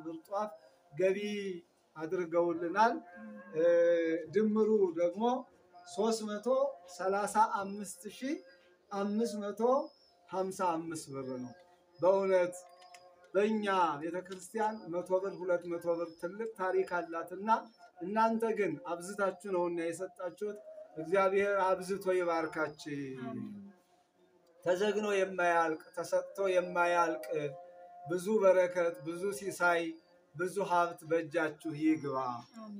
ብር ጧፍ ገቢ አድርገውልናል። ድምሩ ደግሞ 335555 ብር ነው። በእውነት በእኛ ቤተክርስቲያን 100 ብር 200 ብር ትልቅ ታሪክ አላትና እናንተ ግን አብዝታችሁ ነውና የሰጣችሁት። እግዚአብሔር አብዝቶ ይባርካችሁ። ተዘግኖ የማያልቅ ተሰጥቶ የማያልቅ ብዙ በረከት ብዙ ሲሳይ ብዙ ሀብት በእጃችሁ ይግባ።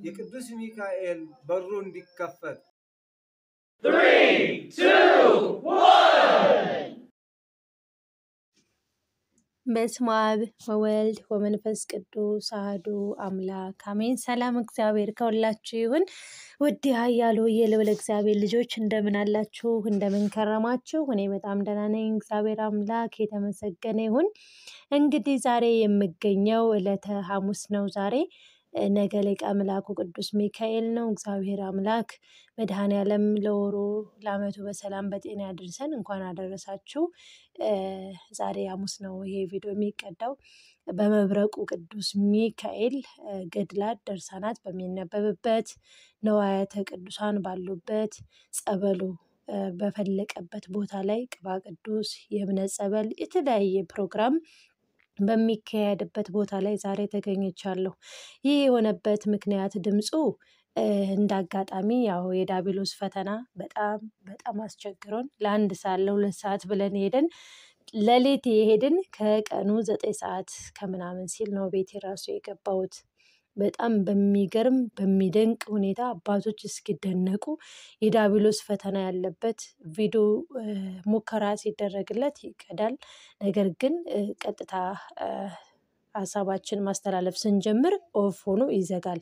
የቅዱስ ሚካኤል በሩ እንዲከፈት 3 2 1 በስመ አብ ወወልድ ወመንፈስ ቅዱስ አሐዱ አምላክ አሜን። ሰላም እግዚአብሔር ከሁላችሁ ይሁን። ውድ ኃያሉ የልዑል እግዚአብሔር ልጆች እንደምን አላችሁ? እንደምን ከረማችሁ? እኔ በጣም ደህና ነኝ። እግዚአብሔር አምላክ የተመሰገነ ይሁን። እንግዲህ ዛሬ የምገኘው ዕለተ ሐሙስ ነው። ዛሬ ነገ ሊቀ መላኩ ቅዱስ ሚካኤል ነው። እግዚአብሔር አምላክ መድኃኔዓለም ለወሩ ለዓመቱ በሰላም በጤና ያድርሰን። እንኳን አደረሳችሁ። ዛሬ ሐሙስ ነው ይሄ ቪዲዮ የሚቀዳው። በመብረቁ ቅዱስ ሚካኤል ገድላት ድርሳናት በሚነበብበት፣ ነዋያተ ቅዱሳን ባሉበት፣ ጸበሉ በፈለቀበት ቦታ ላይ ቅባ ቅዱስ፣ የእምነት ጸበል፣ የተለያየ ፕሮግራም በሚካሄድበት ቦታ ላይ ዛሬ ተገኝቻለሁ። ይህ የሆነበት ምክንያት ድምፁ እንዳጋጣሚ ያው የዲያብሎስ ፈተና በጣም አስቸግሮን ለ1 ሰዓት ለ2 ሰዓት ብለን ሄደን ሌሊት የሄድን ከቀኑ 9 ሰዓት ከምናምን ሲል ነው ቤቴ ራሱ የገባሁት። በጣም በሚገርም በሚደንቅ ሁኔታ አባቶች እስኪደነቁ የዲያብሎስ ፈተና ያለበት ቪዲዮ ሙከራ ሲደረግለት ይቀዳል። ነገር ግን ቀጥታ ሀሳባችን ማስተላለፍ ስንጀምር ኦፍ ሆኖ ይዘጋል።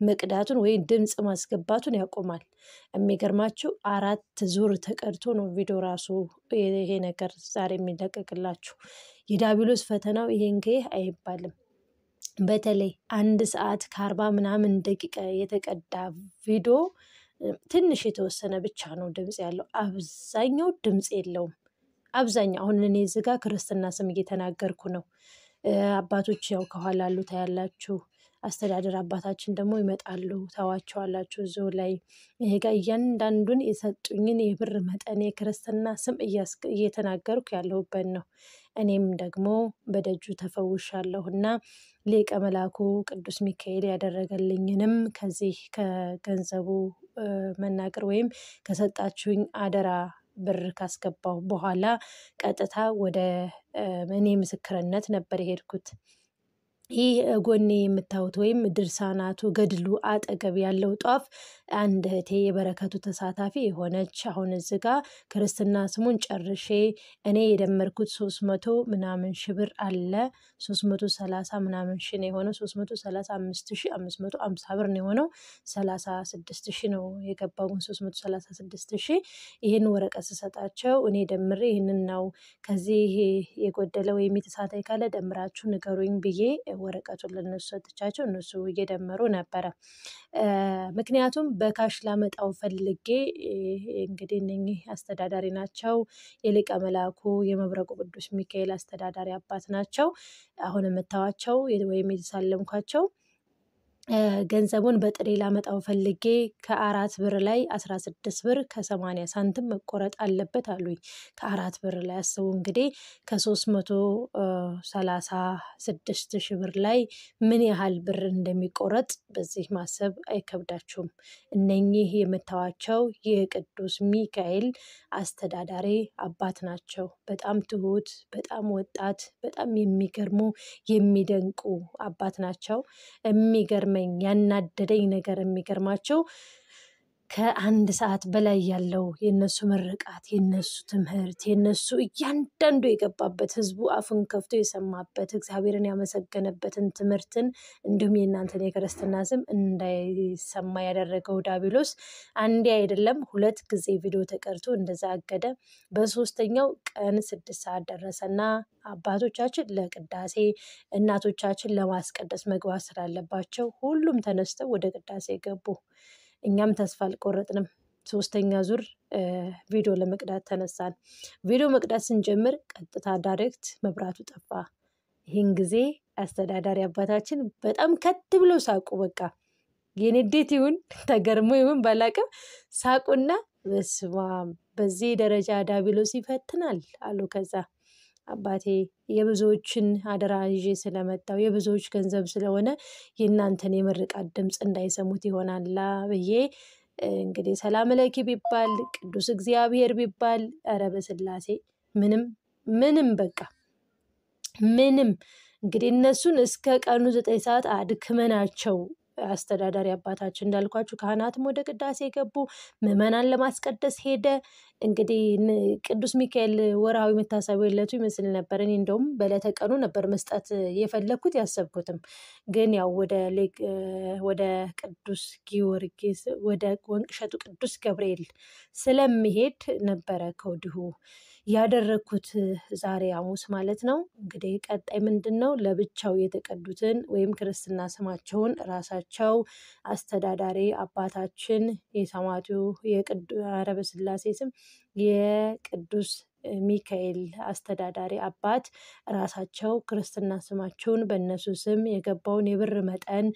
መቅዳቱን ወይም ድምፅ ማስገባቱን ያቆማል። የሚገርማችሁ 4 ዙር ተቀድቶ ነው ቪዲዮ ራሱ ይሄ ነገር ዛሬ የሚለቀቅላችሁ። የዲያብሎስ ፈተናው ይሄን አይባልም። በተለይ 1 ሰዓት ከ40 ምናምን ደቂቃ የተቀዳ ቪዲዮ ትንሽ የተወሰነ ብቻ ነው ድምፅ ያለው። አብዛኛው ድምፅ የለውም። አብዛኛው አሁን እኔ እዚህ ጋር ክርስትና ስም እየተናገርኩ ነው። አባቶች ያው ከኋላ አሉ ታያላችሁ። አስተዳደር አባታችን ደግሞ ይመጣሉ ታዋቸዋላችሁ። እዚሁ ላይ ይሄ ጋር እያንዳንዱን የሰጡኝን የብር መጠን የክርስትና ስም እየተናገርኩ ያለሁበት ነው። እኔም ደግሞ በደጁ ተፈውሻለሁና ሊቀ መላኩ ቅዱስ ሚካኤል ያደረገልኝንም ከዚህ ከገንዘቡ መናገር ወይም ከሰጣችሁኝ አደራ ብር ካስገባሁ በኋላ ቀጥታ ወደ እኔ ምስክርነት ነበር የሄድኩት። ይህ ጎኔ የምታዩት ወይም ድርሳናቱ ገድሉ አጠገብ ያለው ጧፍ አንድ እህቴ የበረከቱ ተሳታፊ የሆነች አሁን እዚህ ጋር ክርስትና ስሙን ጨርሼ እኔ የደመርኩት 300 ምናምን ሺህ ብር አለ። 330 ምናምን ሺህ ነው የሆነው። 335550 ብር ነው የሆነው። 36 ሺህ ነው የገባው። 336 ሺህ ይህን ወረቀት ስሰጣቸው እኔ ደምሬ ይህንን ነው ከዚህ የጎደለ ወይም የተሳታይ ካለ ደምራችሁ ንገሩኝ ብዬ ወረቀቱን ለነሱ ሰጥቻቸው እነሱ እየደመሩ ነበረ። ምክንያቱም በካሽ ላመጣው ፈልጌ እንግዲህ እነኚህ አስተዳዳሪ ናቸው። የሊቀ መላኩ የመብረቁ ቅዱስ ሚካኤል አስተዳዳሪ አባት ናቸው። አሁን የምታዋቸው ወይም የተሳለምኳቸው ገንዘቡን በጥሬ ላመጣው ፈልጌ ከ4 ብር ላይ 16 ብር ከ80 ሳንቲም መቆረጥ አለበት አሉኝ። ከ4 ብር ላይ አስቡ እንግዲህ ከ336 ሺህ ብር ላይ ምን ያህል ብር እንደሚቆረጥ በዚህ ማሰብ አይከብዳችሁም። እነኚህ የምታዋቸው የቅዱስ ሚካኤል አስተዳዳሪ አባት ናቸው። በጣም ትሁት፣ በጣም ወጣት፣ በጣም የሚገርሙ የሚደንቁ አባት ናቸው። የሚገርመኝ ያናደደኝ ነገር የሚገርማቸው ከ1 ሰዓት በላይ ያለው የነሱ ምርቃት፣ የነሱ ትምህርት፣ የነሱ እያንዳንዱ የገባበት ህዝቡ አፉን ከፍቶ የሰማበት እግዚአብሔርን ያመሰገነበትን ትምህርትን እንዲሁም የእናንተን የክርስትና ስም እንዳይሰማ ያደረገው ዲያብሎስ አንዴ አይደለም 2 ጊዜ ቪዲዮ ተቀርቶ እንደዛ አገደ። በ3ኛው ቀን 6 ሰዓት ደረሰና አባቶቻችን ለቅዳሴ እናቶቻችን ለማስቀደስ መግባት ስላለባቸው ሁሉም ተነስተው ወደ ቅዳሴ ገቡ። እኛም ተስፋ አልቆረጥንም። 3ኛ ዙር ቪዲዮ ለመቅዳት ተነሳን። ቪዲዮ መቅዳት ስንጀምር ቀጥታ ዳይሬክት መብራቱ ጠፋ። ይህን ጊዜ አስተዳዳሪ አባታችን በጣም ከት ብሎ ሳቁ። በቃ የንዴት ይሁን ተገርሞ ይሁን ባላቅም ሳቁና በስመ አብ በዚህ ደረጃ ዲያብሎስ ይፈትናል አሉ። ከዛ አባቴ የብዙዎችን አደራ ይዤ ስለመጣው የብዙዎች ገንዘብ ስለሆነ የእናንተን የምርቃት ድምፅ እንዳይሰሙት ይሆናላ ብዬ እንግዲህ ሰላም ለኪ ቢባል ቅዱስ እግዚአብሔር ቢባል ኧረ በስላሴ ምንም በቃ ምንም እንግዲህ እነሱን እስከ ቀኑ 9 ሰዓት አድክመናቸው አስተዳዳሪ አባታችን እንዳልኳችሁ ካህናትም ወደ ቅዳሴ ገቡ፣ ምዕመናን ለማስቀደስ ሄደ። እንግዲህ ቅዱስ ሚካኤል ወርሃዊ መታሰቢያ ዕለቱ ይመስል ነበር። እኔ እንደውም በዕለተ ቀኑ ነበር መስጠት የፈለኩት ያሰብኩትም፣ ግን ያው ወደ ቅዱስ ጊዮርጊስ ወደ ወንቅሸቱ ቅዱስ ገብርኤል ስለሚሄድ ነበረ ከወዲሁ ያደረኩት ዛሬ ሐሙስ ማለት ነው። እንግዲህ ቀጣይ ምንድነው ለብቻው የተቀዱትን ወይም ክርስትና ስማቸውን ራሳቸው አስተዳዳሪ አባታችን የሰማዕቱ ኧረ በስላሴ ስም የቅዱስ ሚካኤል አስተዳዳሪ አባት ራሳቸው ክርስትና ስማቸውን በእነሱ ስም የገባውን የብር መጠን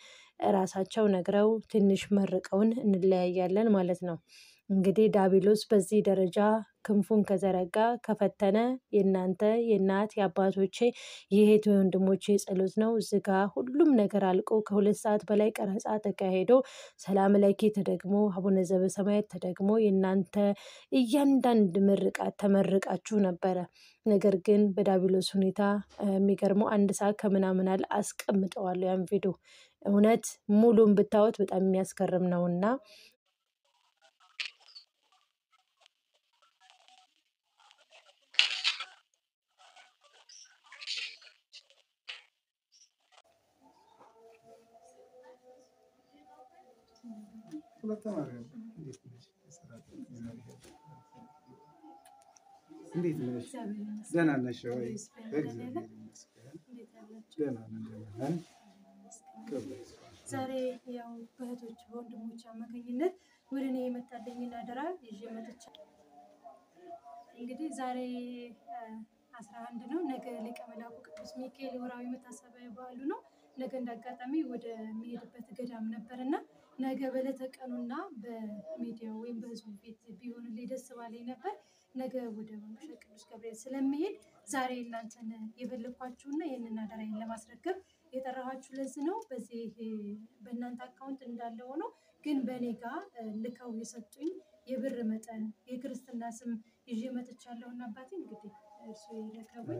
ራሳቸው ነግረው ትንሽ መርቀውን እንለያያለን ማለት ነው። እንግዲህ ዲያብሎስ በዚህ ደረጃ ክንፉን ከዘረጋ ከፈተነ የእናንተ የእናት የአባቶቼ የእህት ወንድሞቼ ጸሎት ነው። እዚህ ጋ ሁሉም ነገር አልቆ ከ2 ሰዓት በላይ ቀረጻ ተካሂዶ ሰላም ለኪ ተደግሞ አቡነ ዘበሰማያት ተደግሞ የእናንተ እያንዳንድ ምርቃት ተመርቃችሁ ነበረ። ነገር ግን በዲያብሎስ ሁኔታ የሚገርመው 1 ሰዓት ከምናምን አስቀምጠዋለሁ ያን ቪዲዮ። እውነት ሙሉን ብታዩት በጣም የሚያስገርም ነውና እንዴት ነሽ? ደህና ነሽ ወይ? እግዚአብሔር ይመስገን ደህና ነን። ዛሬ ያው በእህቶች በወንድሞች አማካኝነት ወደ እኔ የመጣልኝን አደራ ይዤ መጥቻለሁ። እንግዲህ ዛሬ 11 ነው። ነገ ሊቀ መላኩ ቅዱስ ሚካኤል ወርሃዊ መታሰቢያ በዓሉ ነው። ነገ እንዳጋጣሚ ወደ መሄድበት ገዳም ነበርና ነገ በዕለተ ቀኑና በሚዲያው ወይም በህዝቡ ቤት ቢሆንልኝ ደስ ባለኝ ነበር። ነገ ወደ ወንቅሸት ቅዱስ ገብርኤል ስለሚሄድ ዛሬ እናንተን የፈለኳችሁና ይህንን አደራዬን ለማስረከብ የጠራኋችሁ ለዚህ ነው። በዚህ በእናንተ አካውንት እንዳለ ሆኖ ግን በእኔ ጋር ልከው የሰጡኝ የብር መጠን የክርስትና ስም ይዤ መጥቻለሁና አባቴ እንግዲህ እርሱ ይረከቡኝ።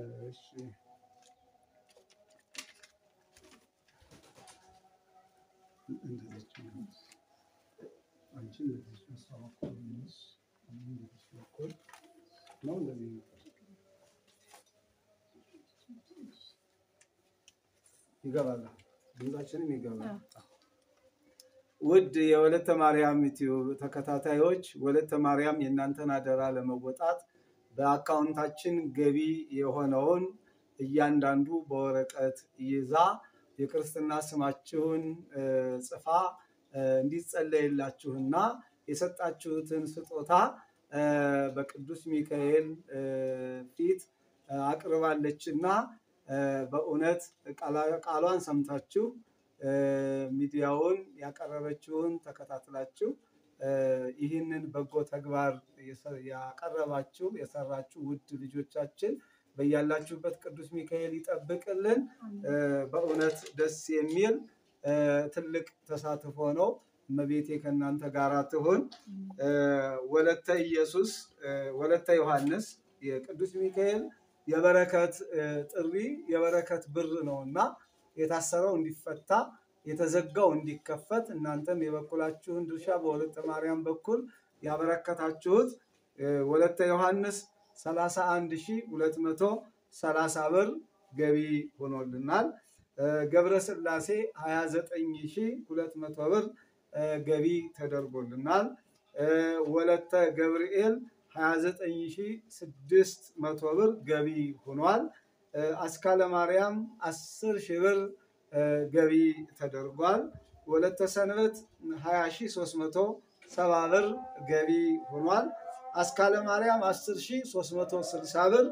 ይገባል፣ ድምጻችንም ይገባል። ውድ የወለተ ማርያም ዩቲዩብ ተከታታዮች ወለተ ማርያም የእናንተን አደራ ለመወጣት በአካውንታችን ገቢ የሆነውን እያንዳንዱ በወረቀት ይዛ የክርስትና ስማችሁን ጽፋ እንዲጸለይላችሁና የሰጣችሁትን ስጦታ በቅዱስ ሚካኤል ፊት አቅርባለችና በእውነት ቃሏን ሰምታችሁ ሚዲያውን ያቀረበችውን ተከታትላችሁ ይህንን በጎ ተግባር ያቀረባችሁ የሰራችሁ ውድ ልጆቻችን በያላችሁበት ቅዱስ ሚካኤል ይጠብቅልን። በእውነት ደስ የሚል ትልቅ ተሳትፎ ነው። እመቤቴ ከእናንተ ጋር ትሁን። ወለተ ኢየሱስ ወለተ ዮሐንስ የቅዱስ ሚካኤል የበረከት ጥሪ የበረከት ብር ነውና የታሰረው እንዲፈታ የተዘጋው እንዲከፈት እናንተም የበኩላችሁን ድርሻ በወለተ ማርያም በኩል ያበረከታችሁት ወለተ ዮሐንስ 31230 ብር ገቢ ሆኖልናል። ገብረ ስላሴ 29200 ብር ገቢ ተደርጎልናል። ወለተ ገብርኤል 29600 ብር ገቢ ሆኗል። አስካለ ማርያም 10000 ብር ገቢ ተደርጓል። ወለተ ሰንበት 20370 ብር ገቢ ሆኗል። አስካለ ማርያም 10360 ብር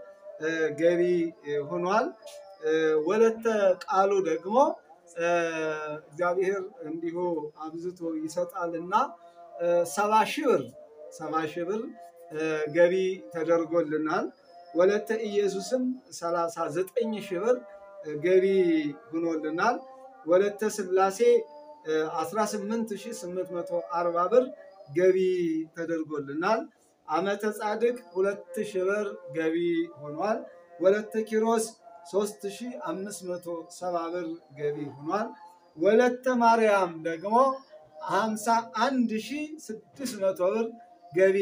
ገቢ ሆኗል። ወለተ ቃሉ ደግሞ እግዚአብሔር እንዲሁ አብዝቶ ይሰጣልና 70,000 ብር ገቢ ተደርጎልናል። ወለተ ኢየሱስም 39,000 ብር ገቢ ሆኖልናል። ወለተ ስላሴ 18,840 ብር ገቢ ተደርጎልናል። አመተ ጻድቅ 2,000 ብር ገቢ ሆኗል። ወለተ ኪሮስ 3,570 ብር ገቢ ሆኗል። ወለተ ማርያም ደግሞ 51,600 ብር ገቢ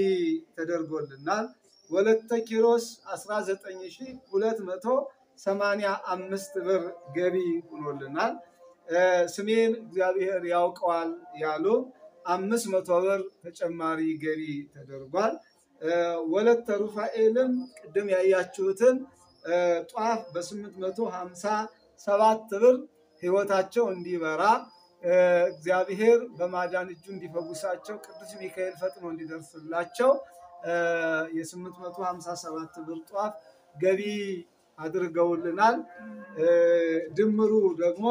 ተደርጎልናል። ወለተ ኪሮስ 19,285 ብር ገቢ ሆኖልናል። ስሜን እግዚአብሔር ያውቀዋል ያሉ 500 ብር ተጨማሪ ገቢ ተደርጓል። ወለተ ሩፋኤልም ቅድም ያያችሁትን ጧፍ በ857 ብር ህይወታቸው እንዲበራ እግዚአብሔር በማዳን እጁ እንዲፈውሳቸው ቅዱስ ሚካኤል ፈጥኖ እንዲደርስላቸው የ857 ብር ጧፍ ገቢ አድርገውልናል። ድምሩ ደግሞ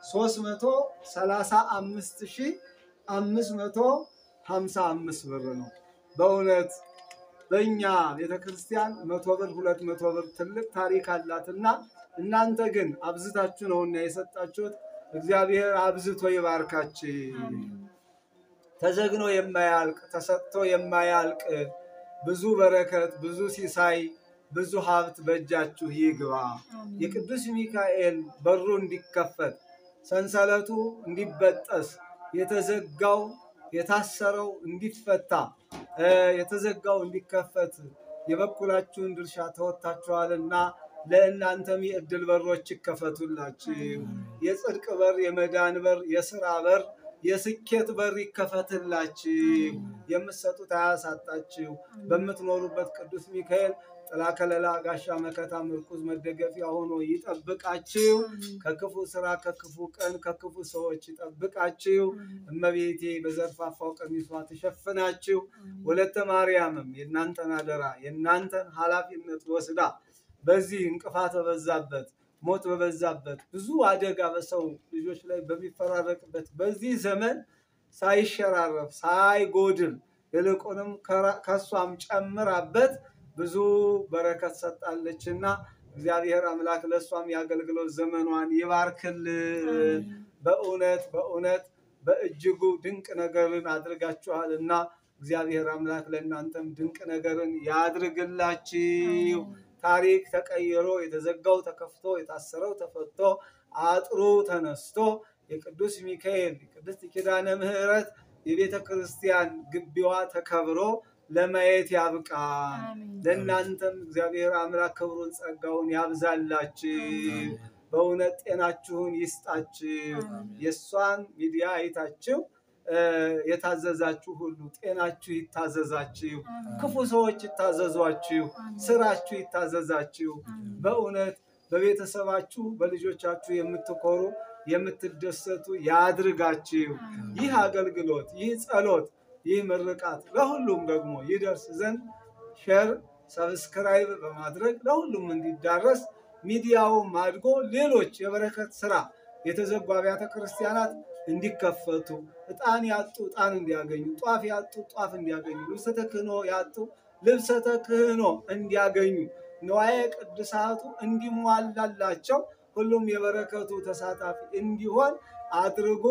335,555 ብር ነው። በእውነት በእኛ ቤተክርስቲያን 100 ብር 200 ብር ትልቅ ታሪክ አላትና እናንተ ግን አብዝታችሁ ነውና የሰጣችሁት። እግዚአብሔር አብዝቶ ይባርካችሁ። ተዘግኖ የማያልቅ ተሰጥቶ የማያልቅ ብዙ በረከት፣ ብዙ ሲሳይ፣ ብዙ ሀብት በእጃችሁ ይግባ። የቅዱስ ሚካኤል በሩ እንዲከፈት፣ ሰንሰለቱ እንዲበጠስ፣ የተዘጋው የታሰረው እንዲፈታ፣ የተዘጋው እንዲከፈት የበኩላችሁን ድርሻ ተወጥታችኋልና ለእናንተም የእድል በሮች ይከፈቱላችሁ። የጽድቅ በር፣ የመዳን በር፣ የሥራ በር፣ የስኬት በር ይከፈትላችሁ። የምትሰጡት አያሳጣችሁ። በምትኖሩበት ቅዱስ ሚካኤል ጥላ ከለላ ጋሻ መከታ ምርኩዝ መደገፊያ ሆኖ ይጠብቃችሁ። ከክፉ ስራ፣ ከክፉ ቀን፣ ከክፉ ሰዎች ይጠብቃችሁ። እመቤቴ በዘርፋፋው ቀሚሷ ትሸፍናችሁ። ወለተ ማርያምም የእናንተን አደራ የእናንተን ኃላፊነት ወስዳ በዚህ እንቅፋት በበዛበት ሞት በበዛበት ብዙ አደጋ በሰው ልጆች ላይ በሚፈራረቅበት በዚህ ዘመን ሳይሸራረፍ ሳይጎድል ይልቁንም ከሷም ጨምራበት ብዙ በረከት ሰጣለችና እግዚአብሔር አምላክ ለሷም ያገልግሎት ዘመኗን ይባርክልን። በእውነት በእጅጉ ድንቅ ነገርን አድርጋችኋልና እግዚአብሔር አምላክ ለእናንተም ድንቅ ነገርን ያድርግላችሁ። ታሪክ ተቀይሮ የተዘጋው ተከፍቶ የታሰረው ተፈቶ አጥሩ ተነስቶ የቅዱስ ሚካኤል የቅድስት ኪዳነ ምሕረት የቤተ ክርስቲያን ግቢዋ ተከብሮ ለማየት ያብቃ። ለእናንተም እግዚአብሔር አምላክ ክብሩን ጸጋውን ያብዛላችሁ። በእውነት ጤናችሁን ይስጣችሁ። የሷን ሚዲያ አይታችሁ የታዘዛችሁ ሁሉ ጤናችሁ ይታዘዛችሁ፣ ክፉ ሰዎች ይታዘዟችሁ፣ ስራችሁ ይታዘዛችሁ። በእውነት በቤተሰባችሁ በልጆቻችሁ የምትኮሩ የምትደሰቱ ያድርጋችሁ። ይህ አገልግሎት፣ ይህ ጸሎት፣ ይህ ምርቃት ለሁሉም ደግሞ ይደርስ ዘንድ ሼር፣ ሰብስክራይብ በማድረግ ለሁሉም እንዲዳረስ ሚዲያው አድጎ ሌሎች የበረከት ስራ የተዘጉ አብያተ ክርስቲያናት እንዲከፈቱ፣ ዕጣን ያጡ ዕጣን እንዲያገኙ፣ ጧፍ ያጡ ጧፍ እንዲያገኙ፣ ልብሰ ተክህኖ ያጡ ልብሰ ተክህኖ እንዲያገኙ፣ ንዋየ ቅድሳቱ እንዲሟላላቸው ሁሉም የበረከቱ ተሳታፊ እንዲሆን አድርጉ።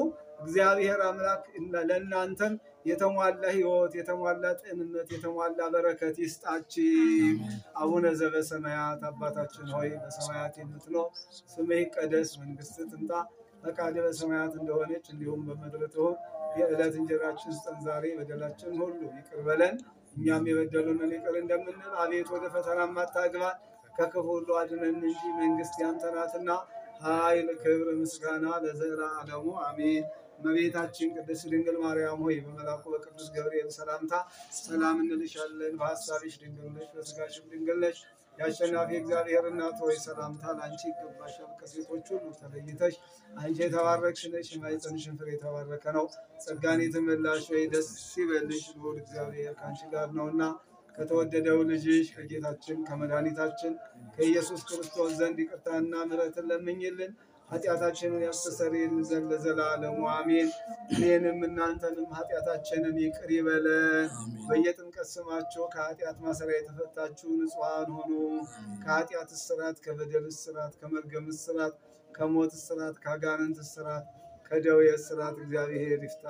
እግዚአብሔር አምላክ ለእናንተም የተሟላ ሕይወት፣ የተሟላ ጤንነት፣ የተሟላ በረከት ይስጣችሁ። አቡነ ዘበሰማያት አባታችን ሆይ በሰማያት የምትኖር ስምህ ይቀደስ፣ መንግስትህ ትምጣ፣ ፈቃድህ በሰማያት እንደሆነች እንዲሁም በምድር ትሁን። የዕለት እንጀራችንን ስጠን ዛሬ፣ በደላችንን ሁሉ ይቅር በለን እኛም የበደሉንን ይቅር እንደምንል፣ አቤት ወደ ፈተና አታግባን ከክፉ ሁሉ አድነን እንጂ መንግስት ያንተ ናትና፣ ኃይል፣ ክብር፣ ምስጋና ለዘላለሙ አሜን። እመቤታችን ቅድስት ድንግል ማርያም ሆይ በመልአኩ በቅዱስ ገብርኤል ሰላምታ ሰላም እንልሻለን። በሐሳብሽ ድንግል ነሽ፣ በሥጋሽም ድንግል ነሽ። የአሸናፊ እግዚአብሔር እናት ሆይ ሰላምታ ለአንቺ ይገባሻል። ከሴቶች ሁሉ ተለይተሽ አንቺ የተባረክሽ ነሽ፣ የማኅፀንሽም ፍሬ የተባረከ ነው። ጸጋን የተመላሽ ሆይ ደስ ይበልሽ፣ ልዑል እግዚአብሔር ከአንቺ ጋር ነውና ከተወደደው ልጅሽ ከጌታችን ከመድኃኒታችን ከኢየሱስ ክርስቶስ ዘንድ ይቅርታና ምሕረትን ለምኝልን ኃጢአታችንን ያስተሰርይልን ዘንድ ለዘላለሙ አሜን። እኔንም እናንተንም ኃጢአታችንን ይቅር ይበለን። በየጥምቀት ስማችሁ ከኃጢአት ማሰሪያ የተፈታችሁ ንጹሐን ሁኑ። ከኃጢአት እስራት፣ ከበደል እስራት፣ ከመርገም እስራት፣ ከሞት እስራት፣ ከአጋንንት እስራት፣ ከደዌ እስራት እግዚአብሔር ይፍታ።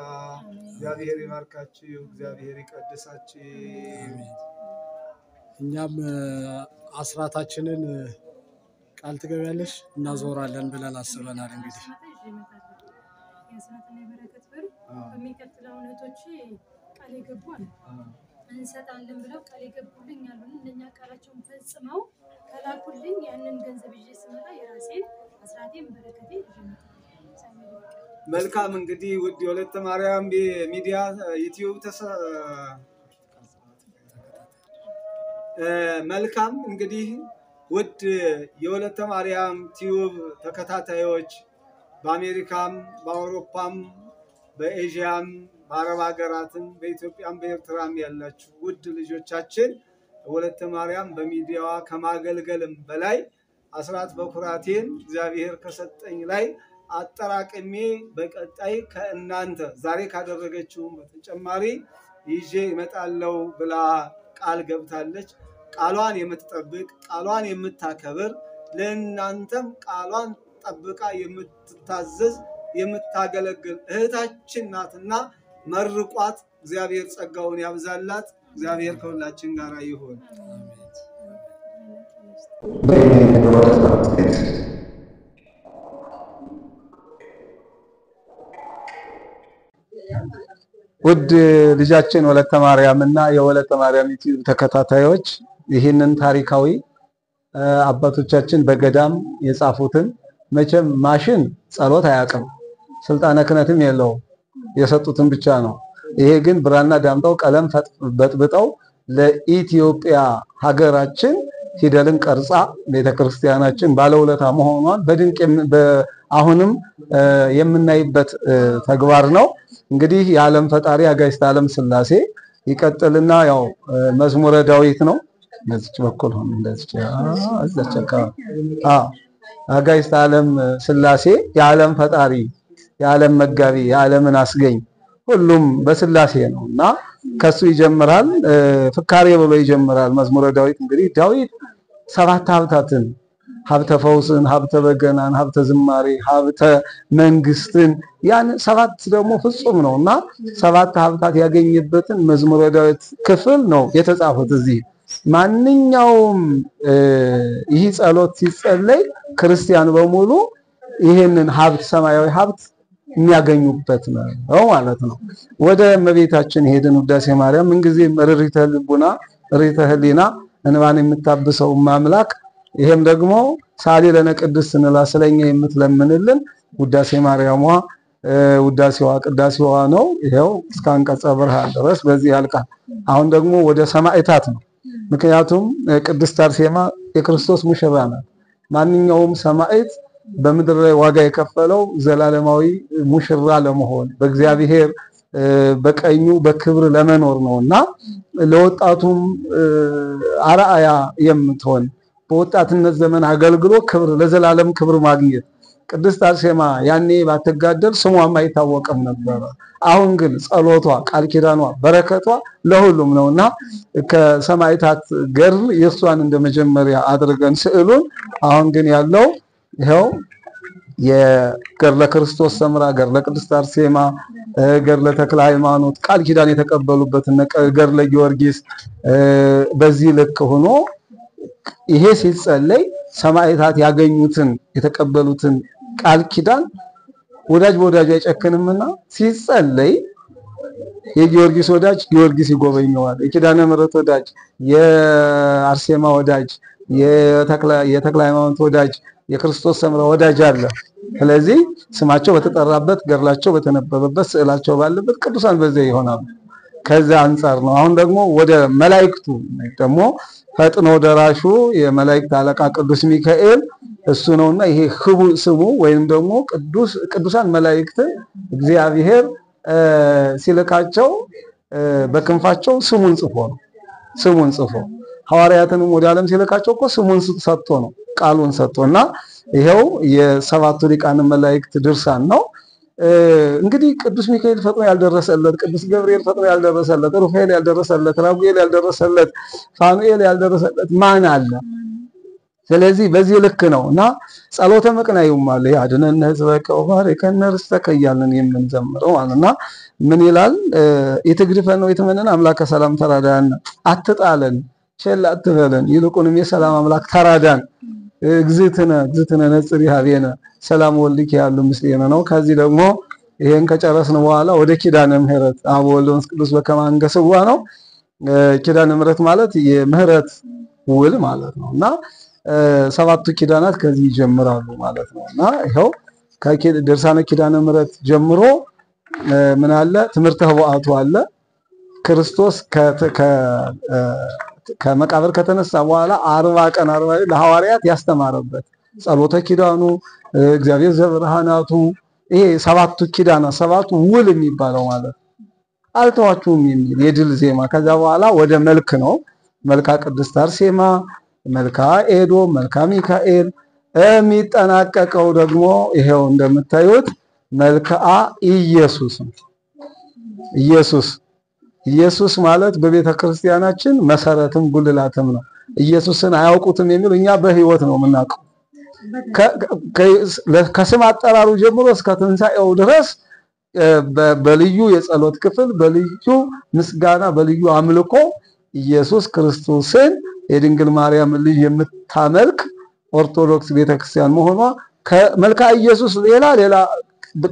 እግዚአብሔር ይባርካችሁ፣ እግዚአብሔር ይቀድሳችሁ። እኛም አስራታችንን ቃል ትገቢያለሽ እናዞራለን ብለን አስበናል። እንግዲህ የአስራትና የበረከት ብር በሚቀጥለው እህቶቼ ቃል የገቡ አሉ እንሰጣለን ብለው ቃል የገቡልኝ አሉ። እንደኛ ቃላቸውን ፈጽመው ከላኩልኝ ያንን ገንዘብ ይዤ ስመጣ የራሴን አስራቴን በረከቴ ይዤ እመጣለሁ። መልካም እንግዲህ ውድ የወለተ ማርያም ሚዲያ ዩቲዩብ መልካም እንግዲህ ውድ የወለተ ማርያም ቲዩብ ተከታታዮች በአሜሪካም በአውሮፓም በኤዥያም በአረብ ሀገራትም በኢትዮጵያም በኤርትራም ያላችሁ ውድ ልጆቻችን ወለተ ማርያም በሚዲያዋ ከማገልገልም በላይ አስራት በኩራቴን እግዚአብሔር ከሰጠኝ ላይ አጠራቅሜ በቀጣይ ከእናንተ ዛሬ ካደረገችው በተጨማሪ ይዤ እመጣለሁ ብላ ቃል ገብታለች። ቃሏን የምትጠብቅ ቃሏን የምታከብር ለእናንተም ቃሏን ጠብቃ የምትታዘዝ የምታገለግል እህታችን ናትና መርቋት። እግዚአብሔር ጸጋውን ያብዛላት። እግዚአብሔር ከሁላችን ጋር ይሁን። ውድ ልጃችን ወለተ ማርያም እና የወለተ ማርያም ዩቲዩብ ተከታታዮች ይህንን ታሪካዊ አባቶቻችን በገዳም የጻፉትን መቼም ማሽን ጸሎት አያውቅም፣ ስልጣነ ክህነትም የለውም፣ የሰጡትን ብቻ ነው። ይሄ ግን ብራና ዳምጠው ቀለም በጥብጠው ለኢትዮጵያ ሀገራችን ፊደልን ቀርጻ ቤተክርስቲያናችን ባለውለታ መሆኗን በድንቅ አሁንም የምናይበት ተግባር ነው። እንግዲህ የዓለም ፈጣሪ አጋዕዝተ ዓለም ሥላሴ ይቀጥልና ያው መዝሙረ ዳዊት ነው። በዚች በኩል ሆነ እንደዚህ አዘቸካ አጋዕዝተ ዓለም ሥላሴ የዓለም ፈጣሪ የዓለም መጋቢ የዓለምን አስገኝ ሁሉም በሥላሴ ነውና ከሱ ይጀምራል። ፍካሬ ብሎ ይጀምራል መዝሙረ ዳዊት። እንግዲህ ዳዊት ሰባት ሀብታትን ሀብተ ፈውስን፣ ሀብተ በገናን፣ ሀብተ ዝማሬ፣ ሀብተ መንግስትን ያን ሰባት ደግሞ ፍጹም ነውና ሰባት ሀብታት ያገኘበትን መዝሙረ ዳዊት ክፍል ነው የተጻፈው። እዚህ ማንኛውም ይህ ጸሎት ሲጸለይ ክርስቲያን በሙሉ ይሄንን ሀብት ሰማያዊ ሀብት የሚያገኙበት ነው ማለት ነው። ወደ እመቤታችን ሄደን ውዳሴ ማርያም ምንጊዜ ርሪተ ልቡና ርሪተ ህሊና እንባን የምታብሰው ማምላክ ይሄም ደግሞ ሳሊ ለነ ቅድስት እንላ ስለኛ የምትለምንልን ውዳሴ ማርያሟ ውዳሴዋ ቅዳሴዋ ነው። ይሄው እስከ አንቀጸ ብርሃን ድረስ በዚህ ያልቃል። አሁን ደግሞ ወደ ሰማዕታት ነው። ምክንያቱም ቅድስት አርሴማ የክርስቶስ ሙሽራ ናት። ማንኛውም ሰማዕት በምድር ላይ ዋጋ የከፈለው ዘላለማዊ ሙሽራ ለመሆን በእግዚአብሔር በቀኙ በክብር ለመኖር ነውና ለወጣቱም አርአያ የምትሆን በወጣትነት ዘመን አገልግሎ ክብር ለዘላለም ክብር ማግኘት። ቅድስት አርሴማ ያኔ ባትጋደል ስሟም አይታወቅም ነበር። አሁን ግን ጸሎቷ፣ ቃል ኪዳኗ፣ በረከቷ ለሁሉም ነውና ከሰማዕታት ገድል የሷን እንደመጀመሪያ አድርገን ስዕሉን አሁን ግን ያለው ይሄው የገድለ ክርስቶስ ሰምራ፣ ገድለ ቅድስት አርሴማ፣ ገድለ ተክለ ሃይማኖት ቃል ኪዳን የተቀበሉበትና ገድለ ጊዮርጊስ በዚህ ልክ ሆኖ ይሄ ሲጸለይ ሰማዕታት ያገኙትን የተቀበሉትን ቃል ኪዳን ወዳጅ በወዳጅ አይጨክንምና ሲጸለይ የጊዮርጊስ ወዳጅ ጊዮርጊስ ይጎበኘዋል። የኪዳነ ምሕረት ወዳጅ የአርሴማ ወዳጅ የተክለ ሃይማኖት ወዳጅ የክርስቶስ ሰምራ ወዳጅ አለ። ስለዚህ ስማቸው በተጠራበት ገድላቸው በተነበበበት ስዕላቸው ባለበት ቅዱሳን በዚያ ይሆናሉ። ከዛ አንፃር ነው። አሁን ደግሞ ወደ መላእክቱ ደግሞ ፈጥኖ ደራሹ የመላእክት አለቃ ቅዱስ ሚካኤል እሱ ነውና ይሄ ህቡ ስሙ ወይም ደግሞ ቅዱሳን መላእክት እግዚአብሔር ሲልካቸው በክንፋቸው ስሙን ጽፎ ነው። ስሙን ጽፎ ሐዋርያትንም ወደ ዓለም ሲልካቸው እኮ ስሙን ሰጥቶ ነው ቃሉን ሰጥቶና ይሄው የሰባቱ ሊቃነ መላእክት ድርሳን ነው። እንግዲህ ቅዱስ ሚካኤል ፈጥኖ ያልደረሰለት፣ ቅዱስ ገብርኤል ፈጥኖ ያልደረሰለት፣ ሩፋኤል ያልደረሰለት፣ ራጉኤል ያልደረሰለት፣ ፋኑኤል ያልደረሰለት ማን አለ? ስለዚህ በዚህ ልክ ነውና ጸሎተ መቅናዩም አለ ያድነን ህዝበከ ወባርከነ ርስተከ እያልን የምንዘምረው አለና ምን ይላል? ይትግድፈን ነው የተመነን አምላከ ሰላም ተራዳን፣ አትጣለን ቸል አትበለን፣ ይልቁንም የሰላም አምላክ ተራዳን። እግዝእትነ ነጽሪ ሀቤነ ሰላም ወልድኪ ያሉ ምስሌነ ነው። ከዚህ ደግሞ ይሄን ከጨረስን በኋላ ወደ ኪዳነ ምህረት አብ ወልድ ወመንፈስ ቅዱስ በከመ አንገሥዋ ነው። ኪዳነ ምህረት ማለት የምህረት ውል ማለት ነውና ሰባቱ ኪዳናት ከዚህ ይጀምራሉ ማለት ነውና ይሄው ከድርሳነ ኪዳነ ምህረት ጀምሮ ምን አለ? ትምህርተ ኅቡዓቱ አለ። ክርስቶስ ከመቃብር ከተነሳ በኋላ 40 ቀን 40 ለሐዋርያት ያስተማረበት ጸሎተ ኪዳኑ እግዚአብሔር ዘብርሃናቱ ይሄ ሰባቱ ኪዳናት ሰባቱ ውል የሚባለው ማለት አልተዋችሁም የሚል የድል ዜማ። ከዛ በኋላ ወደ መልክ ነው። መልካ ቅድስት አርሴማ፣ መልካ ኤዶም፣ መልካ ሚካኤል የሚጠናቀቀው ደግሞ ይሄው እንደምታዩት መልክዓ ኢየሱስ ነው። ኢየሱስ ማለት በቤተ ክርስቲያናችን መሰረትም ጉልላትም ነው። ኢየሱስን አያውቁትም የሚሉ እኛ በህይወት ነው የምናውቀው። ከስም አጠራሩ ጀምሮ እስከ ትንሣኤው ድረስ በልዩ የጸሎት ክፍል በልዩ ምስጋና በልዩ አምልኮ ኢየሱስ ክርስቶስን የድንግል ማርያም ልጅ የምታመልክ ኦርቶዶክስ ቤተክርስቲያን መሆኗ ከመልካ ኢየሱስ ሌላ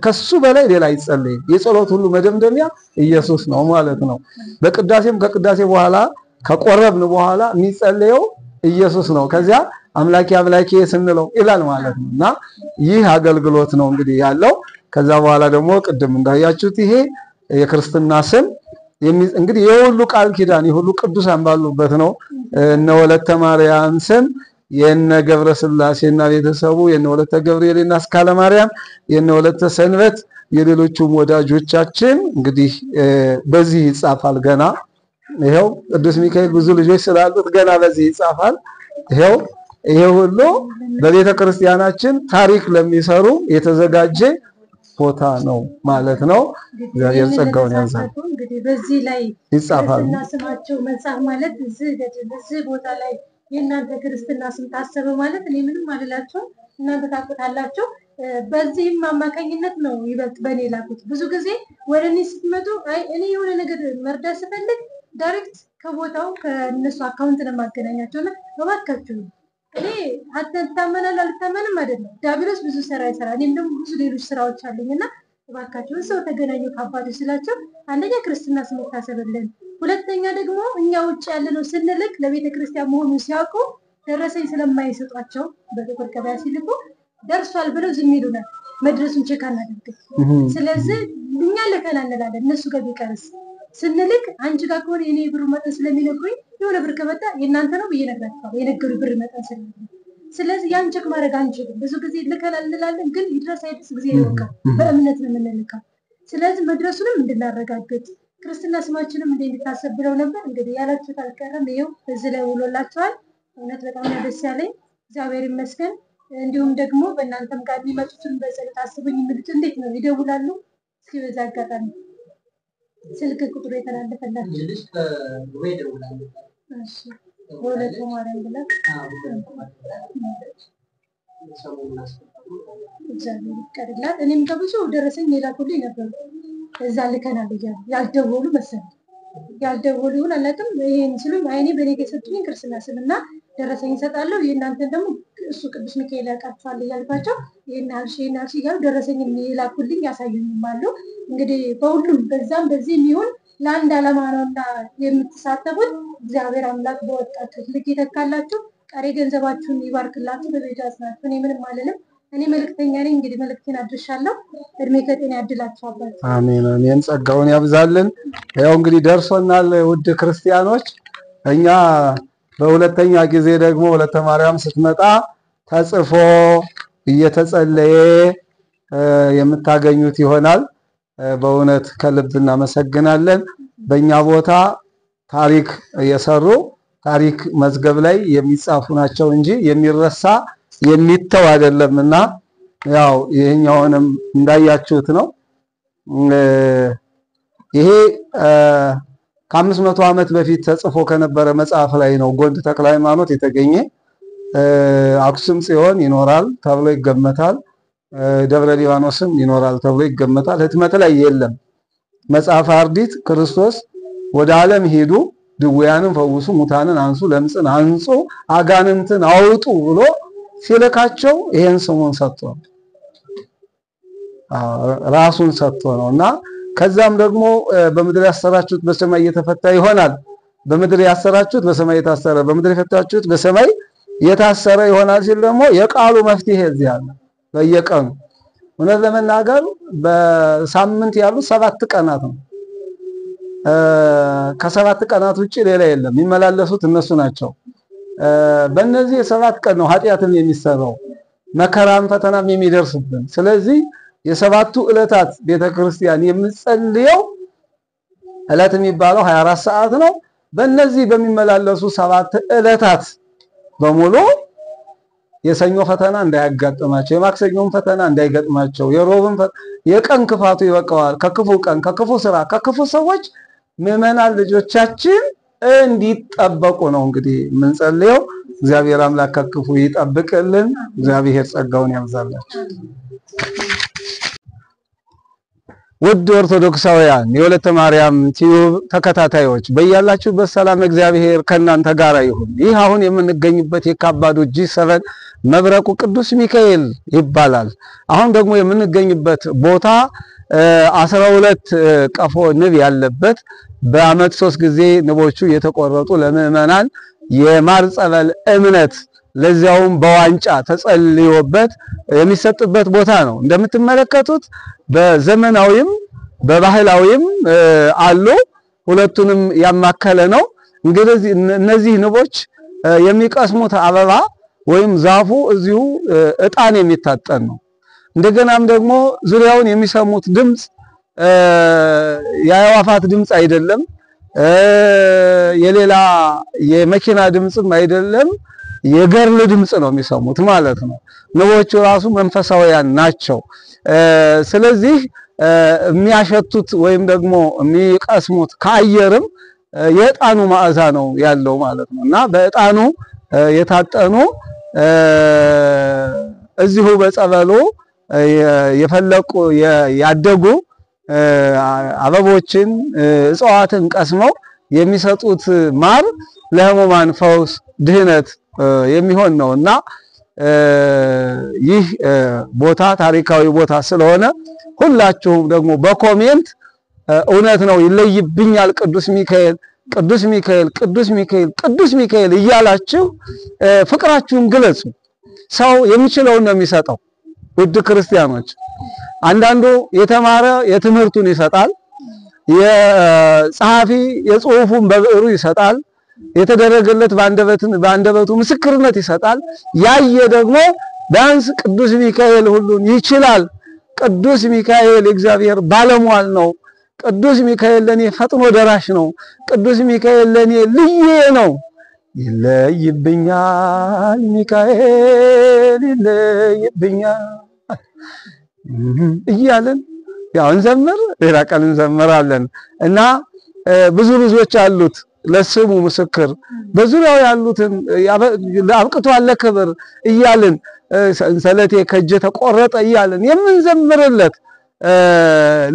ከሱ በላይ ሌላ ይጸልይ። የጸሎት ሁሉ መደምደሚያ ኢየሱስ ነው ማለት ነው። በቅዳሴም ከቅዳሴ በኋላ ከቆረብን በኋላ የሚጸልየው ኢየሱስ ነው። ከዚያ አምላኬ አምላኬ ስንለው ይላል ማለት ነውና ይህ አገልግሎት ነው እንግዲህ ያለው። ከዛ በኋላ ደግሞ ቅድም እንዳያችሁት ይሄ የክርስትና ስም እንግዲህ የሁሉ ቃል ኪዳን የሁሉ ቅዱሳን ባሉበት ነው። እነ ወለተ ማርያም ስም የነ ገብረ ስላሴና ቤተሰቡ የነ ወለተ ገብርኤልና አስካለ ማርያም የነ ወለተ ሰንበት የሌሎቹም ወዳጆቻችን እንግዲህ በዚህ ይጻፋል። ገና ይሄው ቅዱስ ሚካኤል ብዙ ልጆች ስላሉት ገና በዚህ ይጻፋል። ይሄው ይሄ ሁሉ በቤተ ክርስቲያናችን ታሪክ ለሚሰሩ የተዘጋጀ ቦታ ነው ማለት ነው። እግዚአብሔር ጸጋውን ያብዛል። እንግዲህ በዚህ ላይ ይጻፋል እና ስማቸው መጻፍ ማለት እዚህ ቦታ ላይ የእናንተ ክርስትና ስም ታሰበ ማለት እኔ ምንም አልላቸው፣ እናንተ ታውቁታላችሁ። በዚህም አማካኝነት ነው ይበልጥ በእኔ ላኩት። ብዙ ጊዜ ወደ እኔ ስትመጡ አይ እኔ የሆነ ነገር መርዳት ስፈልግ ዳይሬክት ከቦታው ከነሱ አካውንት ነው ማገናኛቸውና እባካችሁ እኔ አትታመናል አልታመንም አይደለም። ዲያብሎስ ብዙ ስራ ይሰራል። እኔም ደግሞ ብዙ ሌሎች ስራዎች አሉኝና እባካችሁ ሰው ተገናኙ ከአባቶች ስላቸው አንደኛ ክርስትና ስም ታሰበልን፣ ሁለተኛ ደግሞ እኛ ውጭ ያለነው ስንልክ ለቤተ ክርስቲያን መሆኑን ሲያውቁ ደረሰኝ ስለማይሰጧቸው በጥቁር ገበያ ሲልኩ ደርሷል ብለው ዝም ይሉናል። መድረሱን ቼክ አናደርግም። ስለዚህ እኛ ልከና እንላለን። እነሱ ጋር ቢቀርስ ስንልክ አንቺ ጋር ከሆነ የኔ ብር መጠን ስለሚነግሩኝ የሆነ ብር ከመጣ የእናንተ ነው ብዬ ነግራቸዋለሁ። የነገሩ ብር መጠን ስለሚነግሩኝ ስለዚህ ያን ቼክ ማድረግ አንችልም። ብዙ ጊዜ ልከና እንላለን፣ ግን ይድረስ አይድረስ ጊዜ ይወቃል። በእምነት ነው የምንልከው። ስለዚህ መድረሱንም እንድናረጋግጥ ክርስትና ስማችንም እንዲታሰብ ብለው ነበር። እንግዲህ ያላችሁት አልቀረም። ይኸው እዚህ ላይ ውሎላችኋል። እውነት በጣም ነው ደስ ያለኝ። እግዚአብሔር ይመስገን። እንዲሁም ደግሞ በእናንተም ጋር የሚመጡትን በጸሎት አስቡኝ የሚሉት እንዴት ነው ይደውላሉ? እስኪ በዛ አጋጣሚ ስልክ ቁጥሩ የተላለፈላችሁ ልጅ ከዱባይ ይደውላሉ። እሺ ወለተ ማርያም ብላ እግዚአብሔር ይቀርላት። እኔም ከብዙ ደረሰኝ የላኩልኝ ነበር። እዛ ልከናል እያሉ ያልደወሉ መሰለኝ ያልደወሉ ይሁን አላውቅም። ይሄን ሲሉኝ አይኔ በኔ የሰጡኝ ክርስትና ስምና ደረሰኝ እሰጣለሁ የእናንተን ደግሞ እሱ ቅዱስ ሚካኤል ያውቃቸዋል እያልኳቸው ይሄን አልሽ እያሉ ደረሰኝ የላኩልኝ ያሳዩኝም አሉ። እንግዲህ በሁሉም በዛም በዚህም ይሁን ለአንድ ዓላማ ነውና የምትሳተፉት እግዚአብሔር አምላክ በወጣችሁ ልክ ይተካላችሁ። ቀሪ ገንዘባችሁን ይባርክላችሁ። በቤቱ ያጽናችሁ። እኔ ምንም አልልም። እኔ መልእክተኛ ነኝ። እንግዲህ መልእክቴን አድርሻለሁ። እድሜ ከጤና ያድላችሁ አባት። አሜን አሜን። ጸጋውን ያብዛልን። ያው እንግዲህ ደርሶናል ውድ ክርስቲያኖች። እኛ በሁለተኛ ጊዜ ደግሞ ወለተ ማርያም ስትመጣ ተጽፎ እየተጸለየ የምታገኙት ይሆናል። በእውነት ከልብ እናመሰግናለን። በእኛ ቦታ ታሪክ የሰሩ ታሪክ መዝገብ ላይ የሚጻፉ ናቸው እንጂ የሚረሳ የሚተው አይደለምና ያው ይሄኛውንም እንዳያችሁት ነው። ይሄ ከ500 ዓመት በፊት ተጽፎ ከነበረ መጽሐፍ ላይ ነው ጎንድ ተክለ ሃይማኖት የተገኘ። አክሱም ጽዮን ይኖራል ተብሎ ይገመታል። ደብረ ሊባኖስም ይኖራል ተብሎ ይገመታል። ህትመት ላይ የለም። መጽሐፈ አርዲት ክርስቶስ ወደ ዓለም ሄዱ፣ ድውያንን ፈውሱ፣ ሙታንን አንሱ፣ ለምጽን አንጹ፣ አጋንንትን አውጡ ብሎ ሲልካቸው ይሄን ስሙን ሰጥቶ ራሱን ሰጥቶ ነውና ከዛም ደግሞ በምድር ያሰራችሁት በሰማይ እየተፈታ ይሆናል፣ በምድር ያሰራችሁት በሰማይ የታሰረ፣ በምድር የፈታችሁት በሰማይ የታሰረ ይሆናል ሲል ደግሞ የቃሉ መፍትሄ እዚህ አለ። በየቀኑ እውነት ለመናገር በሳምንት ያሉ 7 ቀናት ነው። ከ7 ቀናት ውጪ ሌላ የለም። የሚመላለሱት እነሱ ናቸው። በእነዚህ የ7 ቀን ነው ኃጢያትም የሚሰራው መከራም ፈተናም የሚደርስብን። ስለዚህ የሰባቱ ዕለታት ቤተክርስቲያን የምትጸልየው ዕለት የሚባለው 24 ሰዓት ነው። በእነዚህ በሚመላለሱ 7 ዕለታት በሙሉ የሰኞ ፈተና እንዳያጋጥማቸው፣ የማክሰኞም ፈተና እንዳይገጥማቸው፣ የሮብም የቀን ክፋቱ ይበቃዋል ከክፉ ቀን ከክፉ ስራ ከክፉ ሰዎች ምዕመናን ልጆቻችን እንዲጠበቁ ነው እንግዲህ የምንጸልየው። እግዚአብሔር አምላክ ከክፉ ይጠብቅልን። እግዚአብሔር ጸጋውን ያብዛላችሁ። ውድ ኦርቶዶክሳውያን የወለተ ማርያም ቲዩብ ተከታታዮች በእያላችሁበት ሰላም እግዚአብሔር ከእናንተ ጋር ይሁን። ይህ አሁን የምንገኝበት የካባዱ G7 መብረቁ ቅዱስ ሚካኤል ይባላል። አሁን ደግሞ የምንገኝበት ቦታ 12 ቀፎ ንብ ያለበት በአመት 3 ጊዜ ንቦቹ የተቆረጡ ለምዕመናን የማር ጸበል እምነት ለዚያውም በዋንጫ ተጸልዮበት የሚሰጥበት ቦታ ነው። እንደምትመለከቱት በዘመናዊም በባህላዊም አሉ፣ ሁለቱንም ያማከለ ነው። እንግዲህ እነዚህ ንቦች የሚቀስሙት አበባ ወይም ዛፉ እዚሁ እጣን የሚታጠን ነው። እንደገናም ደግሞ ዙሪያውን የሚሰሙት ድምጽ የአዕዋፋት ድምጽ አይደለም፣ የሌላ የመኪና ድምጽም አይደለም፣ የገርል ድምጽ ነው የሚሰሙት ማለት ነው። ንቦቹ ራሱ መንፈሳውያን ናቸው። ስለዚህ የሚያሸቱት ወይም ደግሞ የሚቀስሙት ከአየርም የዕጣኑ መዓዛ ነው ያለው ማለት ነውና በዕጣኑ የታጠኑ እዚሁ በጸበሉ የፈለቁ ያደጉ አበቦችን እጽዋትን ቀስመው የሚሰጡት ማር ለሕሙማን ፈውስ ድህነት የሚሆን ነውና ይህ ቦታ ታሪካዊ ቦታ ስለሆነ ሁላችሁም ደግሞ በኮሜንት እውነት ነው ይለይብኛል ቅዱስ ሚካኤል ቅዱስ ሚካኤል ቅዱስ ሚካኤል ቅዱስ ሚካኤል እያላችሁ ፍቅራችሁን ግለጹ። ሰው የሚችለውን ነው የሚሰጠው። ውድ ክርስቲያኖች አንዳንዱ የተማረ የትምህርቱን ይሰጣል፣ የጸሐፊ የጽሑፉን በብዕሩ ይሰጣል፣ የተደረገለት በአንደበቱ ምስክርነት ይሰጣል። ያየ ደግሞ ቢያንስ ቅዱስ ሚካኤል ሁሉን ይችላል፣ ቅዱስ ሚካኤል የእግዚአብሔር ባለሟል ነው፣ ቅዱስ ሚካኤል ለኔ ፈጥኖ ደራሽ ነው፣ ቅዱስ ሚካኤል ለኔ ልዬ ነው፣ ይለይብኛል ሚካኤል ይለይብኛል እያልን ያው እንዘምር፣ ሌላ ቀን እንዘምራለን እና ብዙዎች አሉት ለስሙ ምስክር በዙሪያው ያሉትን አብቅቷል ለክብር እያልን ሰንሰለቴ ከእጄ ተቆረጠ እያልን የምንዘምርለት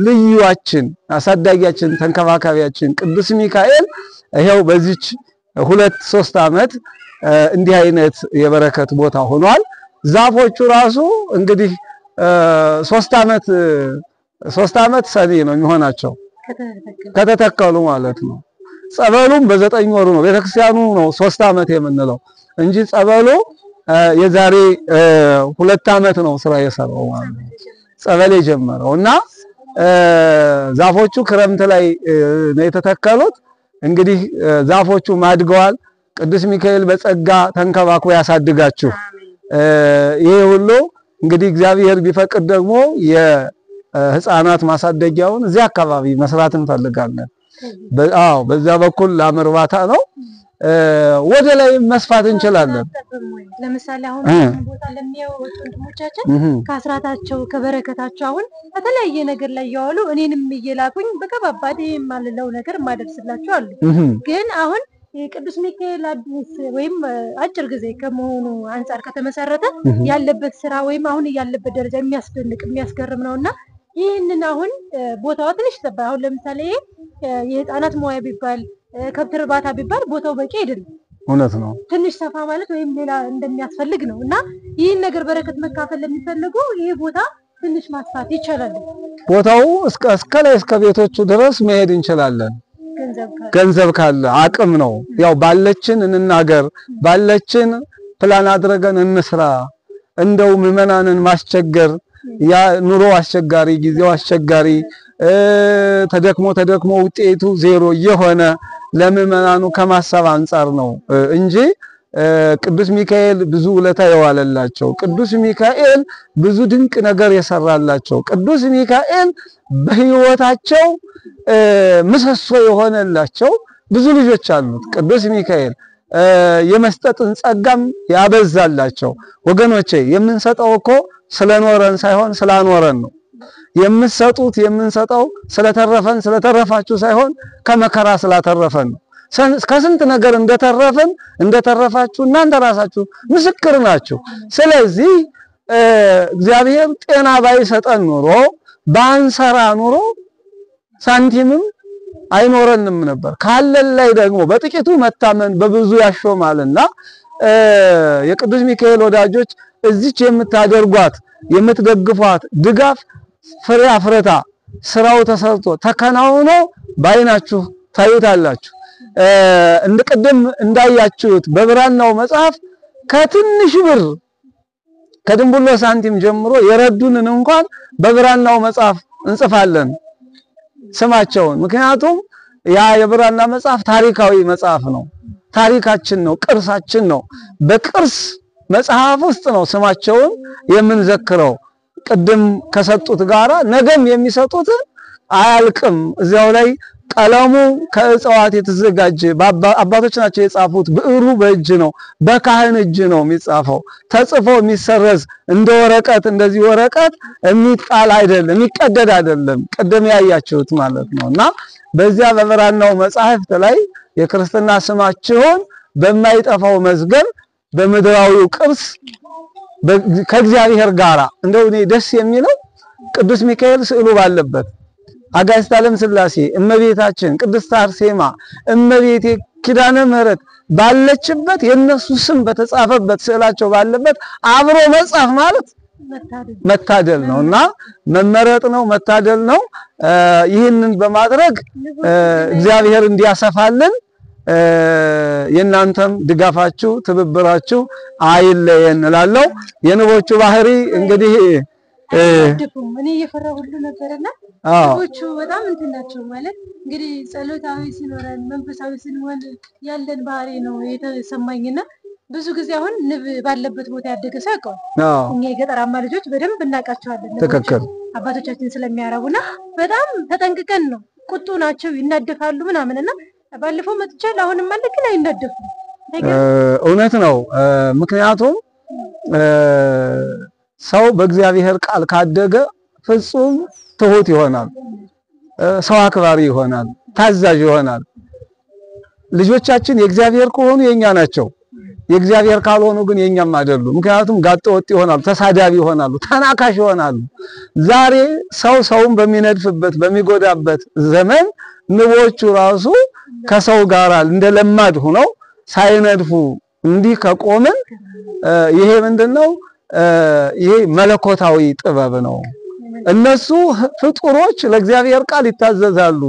ልዩዋችን አሳዳጊያችን ተንከባካቢያችን ቅዱስ ሚካኤል ይሄው በዚች 2-3 ዓመት እንዲህ አይነት የበረከት ቦታ ሆኗል። ዛፎቹ ራሱ እንግዲህ 3 ዓመት ሰኔ ነው የሚሆናቸው ከተተከሉ ማለት ነው። ጸበሉም በ9 ወሩ ነው። ቤተክርስቲያኑ ነው 3 ዓመት የምንለው እንጂ ጸበሉ የዛሬ 2 ዓመት ነው ስራ የሰራው ማለት ነው። ጸበል የጀመረውና ዛፎቹ ክረምት ላይ ነው የተተከሉት። እንግዲህ ዛፎቹ ማድገዋል። ቅዱስ ሚካኤል በጸጋ ተንከባክቦ ያሳድጋችሁ። ይሄ ሁሉ እንግዲህ እግዚአብሔር ቢፈቅድ ደግሞ የህፃናት ማሳደጊያውን እዚህ አካባቢ መስራት እንፈልጋለን። አዎ በዛ በኩል ላም እርባታ ነው። ወደ ላይ መስፋት እንችላለን። ለምሳሌ አሁን ቦታ ለሚያወጡ ወንድሞቻችን ከአስራታቸው ከበረከታቸው አሁን በተለያየ ነገር ላይ ያዋሉ እኔንም እየላኩኝ በከባባዴ ማልለው ነገር ማደርስላቸው አሉ። ግን አሁን ቅዱስ ሚካኤል አዲስ ወይም አጭር ጊዜ ከመሆኑ አንፃር ከተመሰረተ ያለበት ስራ ወይም አሁን ያለበት ደረጃ የሚያስደንቅ የሚያስገርም ነውና ይሄንን አሁን ቦታው ትንሽ ተባ አሁን ለምሳሌ የህፃናት ሙያ ቢባል ከብት እርባታ ቢባል ቦታው በቂ አይደለም። እውነት ነው። ትንሽ ሰፋ ማለት ወይም ሌላ እንደሚያስፈልግ ነው እና ይሄን ነገር በረከት መካፈል ለሚፈልጉ ይሄ ቦታ ትንሽ ማስፋት ይቻላል። ቦታው እስከ ላይ እስከ ቤቶቹ ድረስ መሄድ እንችላለን። ገንዘብ ካለ አቅም ነው። ያው ባለችን እንናገር፣ ባለችን ፕላን አድርገን እንስራ። እንደው ምዕመናንን ማስቸገር ያ ኑሮ አስቸጋሪ ጊዜው አስቸጋሪ ተደክሞ ውጤቱ ዜሮ የሆነ ለምዕመናኑ ከማሰብ አንፃር ነው እንጂ ቅዱስ ሚካኤል ብዙ ውለታ የዋለላቸው፣ ቅዱስ ሚካኤል ብዙ ድንቅ ነገር የሰራላቸው፣ ቅዱስ ሚካኤል በህይወታቸው ምሰሶ የሆነላቸው ብዙ ልጆች አሉት። ቅዱስ ሚካኤል የመስጠትን ጸጋም ያበዛላቸው። ወገኖቼ የምንሰጠው እኮ ስለኖረን ሳይሆን ስላኖረን ነው። የምንሰጠው ስለተረፈን ስለተረፋችሁ ሳይሆን ከመከራ ስላተረፈን ነው። ከስንት ነገር እንደተረፋችሁ እናንተ ራሳችሁ ምስክር ናችሁ። ስለዚህ እግዚአብሔር ጤና ባይሰጠን ኑሮ ባንሰራ ኑሮ ሳንቲምም አይኖረንም ነበር። ካለን ላይ ደግሞ በጥቂቱ መታመን በብዙ ያሾማልና የቅዱስ ሚካኤል ወዳጆች እዚች የምታደርጓት የምትደግፏት ድጋፍ ፍሬ አፍረታ ስራው ተሰርቶ ተከናውኖ ባይናችሁ ታዩታላችሁ። እንደቀደም እንዳያችሁት በብራናው መጽሐፍ ከትንሽ ብር ከድንቡሎ ሳንቲም ጀምሮ የረዱንን እንኳን በብራናው መጽሐፍ እንጽፋለን ስማቸውን። ምክንያቱም ያ የብራና መጽሐፍ ታሪካዊ መጽሐፍ ነው፣ ታሪካችን ነው፣ ቅርሳችን ነው። በቅርስ መጽሐፍ ውስጥ ነው ስማቸውን የምንዘክረው። ቅድም ከሰጡት ጋራ ነገም የሚሰጡት አያልቅም። እዚያው ላይ ቀለሙ ከእጽዋት የተዘጋጀ አባቶች ናቸው የጻፉት። ብዕሩ በእጅ ነው፣ በካህን እጅ ነው የሚጻፈው። ተጽፎ የሚሰረዝ እንደ ወረቀት እንደዚህ ወረቀት የሚጣል አይደለም፣ የሚቀደድ አይደለም። ቅድም ያያችሁት ማለት ነውና በዚያ በብራናው መጽሐፍት ላይ የክርስትና ስማችሁን በማይጠፋው መዝገብ በምድራዊው ቅርስ ከእግዚአብሔር ጋራ እንደው እኔ ደስ የሚለው ቅዱስ ሚካኤል ስዕሉ ባለበት አጋዕዝተ ዓለም ሥላሴ እመቤታችን ቅድስት አርሴማ እመቤቴ ኪዳነ ምሕረት ባለችበት የነሱ ስም በተጻፈበት ስዕላቸው ባለበት አብሮ መጻፍ ማለት መታደል ነውና መመረጥ ነው፣ መታደል ነው። ይህንን በማድረግ እግዚአብሔር እንዲያሰፋልን የናንተም ድጋፋችሁ ትብብራችሁ አይለየን እላለሁ። የንቦቹ ባህሪ እንግዲህ እኔ እየፈራሁ ሁሉ ነበርና ንቦቹ በጣም እንትን ናቸው ማለት እንግዲህ ጸሎታዊ ሲኖረን መንፈሳዊ ስንሆን ያለን ባህሪ ነው የተሰማኝና ብዙ ጊዜ አሁን ንብ ባለበት ቦታ ያደገ ሰው ያውቀዋል። እኛ የገጠራማ ልጆች በደንብ እናውቃቸዋለን። ትክክል አባቶቻችን ስለሚያረቡና በጣም ተጠንቅቀን ነው። ቁጡ ናቸው፣ ይናደፋሉ ምናምንና ባለፈው መጥቻለሁ። አሁንም ማለት ግን አይናደፉም። እውነት ነው። ምክንያቱም ሰው በእግዚአብሔር ቃል ካደገ ፍጹም ትሁት ይሆናል፣ ሰው አክባሪ ይሆናል፣ ታዛዥ ይሆናል። ልጆቻችን የእግዚአብሔር ከሆኑ የኛ ናቸው፣ የእግዚአብሔር ካልሆኑ ግን የኛም አይደሉም። ምክንያቱም ጋጠ ወጥ ይሆናሉ፣ ተሳዳቢ ይሆናሉ፣ ተናካሽ ይሆናሉ። ዛሬ ሰውን በሚነድፍበት በሚጎዳበት ዘመን ንቦቹ ራሱ ከሰው ጋር እንደለማድ ሆነው ሳይነድፉ እንዲህ ከቆምን ይሄ ምንድነው? ይሄ መለኮታዊ ጥበብ ነው። እነሱ ፍጡሮች ለእግዚአብሔር ቃል ይታዘዛሉ።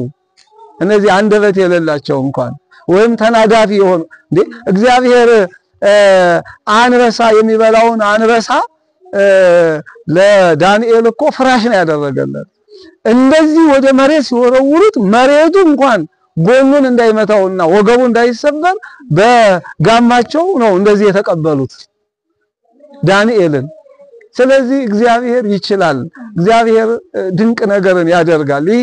እነዚህ አንደበት የሌላቸው እንኳን ወይም ተናዳፊ የሆኑ እንዴ እግዚአብሔር አንበሳ የሚበላውን አንበሳ ለዳንኤል እኮ ፍራሽ ነው ያደረገለት። እንደዚህ ወደ መሬት ሲወረውሩት መሬቱ እንኳን ጎኑን እንዳይመታውና ወገቡ እንዳይሰበር በጋማቸው ነው እንደዚህ የተቀበሉት ዳንኤልን። ስለዚህ እግዚአብሔር ይችላል። እግዚአብሔር ድንቅ ነገርን ያደርጋል። ይህ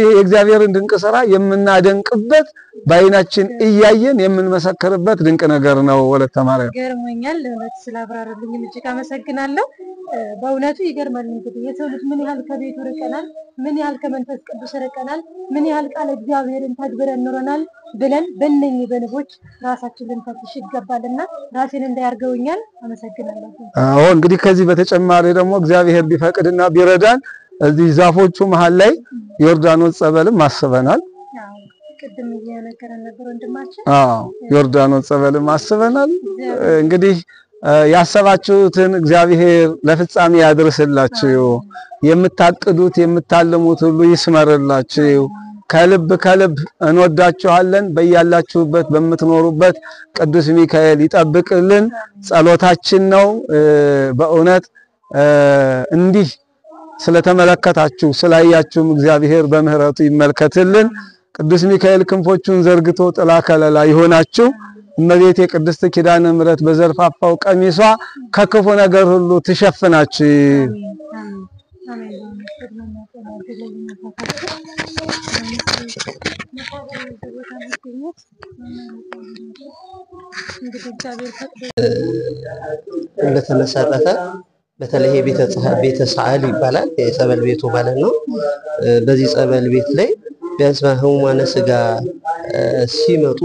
የእግዚአብሔርን ድንቅ ሥራ የምናደንቅበት በአይናችን እያየን የምንመሰክርበት ድንቅ ነገር ነው። ወለተ ማርያም ገርሞኛል። ለእውነት ስላብራሩልኝ እጅግ አመሰግናለሁ። በእውነቱ ይገርማል። እንግዲህ የሰው ልጅ ምን ያህል ከቤቱ ርቀናል፣ ምን ያህል ከመንፈስ ቅዱስ ርቀናል፣ ምን ያህል ቃል እግዚአብሔርን ተግብረን ኖረናል ብለን በእነኚህ በንቦች ራሳችን ልንፈትሽ ይገባልና ራሴን እንዳያርገውኛል። አመሰግናለሁ። አዎ እንግዲህ ከዚህ በተጨማሪ ደግሞ እግዚአብሔር ቢፈቅድና ቢረዳን እዚህ ዛፎቹ መሃል ላይ ዮርዳኖስ ጸበልም አስበናል። ቅድም እየነገረን ነበር ወንድማችን። ዮርዳኖስ ጸበልም አስበናል። እንግዲህ ያሰባችሁትን እግዚአብሔር ለፍጻሜ ያድርስላችሁ። የምታቅዱት የምታልሙት ሁሉ ይስመርላችሁ። ከልብ እንወዳችኋለን። በያላችሁበት በምትኖሩበት ቅዱስ ሚካኤል ይጠብቅልን ጸሎታችን ነው። በእውነት እንዲህ ስለተመለከታችሁ ስላያችሁም እግዚአብሔር በምህረቱ ይመልከትልን። ቅዱስ ሚካኤል ክንፎቹን ዘርግቶ ጥላ ከለላ ይሆናችሁ። እመቤቴ ቅድስት ኪዳነ ምሕረት በዘርፋፋው ቀሚሷ ከክፉ ነገር ሁሉ ትሸፍናችሁ። እንደተመሰረተ በተለይ ቤተ ሰዓል ይባላል የጸበል ቤቱ ማለት ነው። በዚህ ጸበል ቤት ላይ ቢያንስ ህሙማነ ስጋ ሲመጡ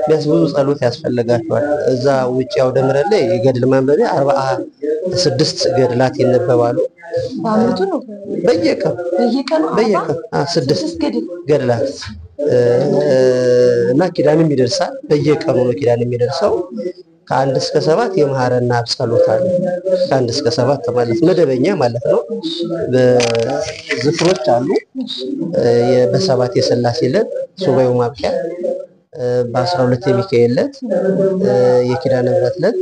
ቢያንስ ብዙ ጸሎት ያስፈልጋቸዋል። እዛ ውጭ አውደ ምሕረት ላይ የገድል ማንበቢያ 46 ገድላት ይነበባሉ። በአመቱ ነው በየቀኑ 6 ገድላት እና ኪዳንም ይደርሳል። በየቀኑ ነው ኪዳን የሚደርሰው። ከ1 እስከ 7 የመሐረና አብ ጸሎት አለ። ከ1 እስከ 7 ማለት መደበኛ ማለት ነው። በዝክሮች አሉ። በ7 የሥላሴ ዕለት ሱባኤው ማብቂያ፣ በ12 የሚካኤል ዕለት፣ የኪዳነ ምሕረት ዕለት፣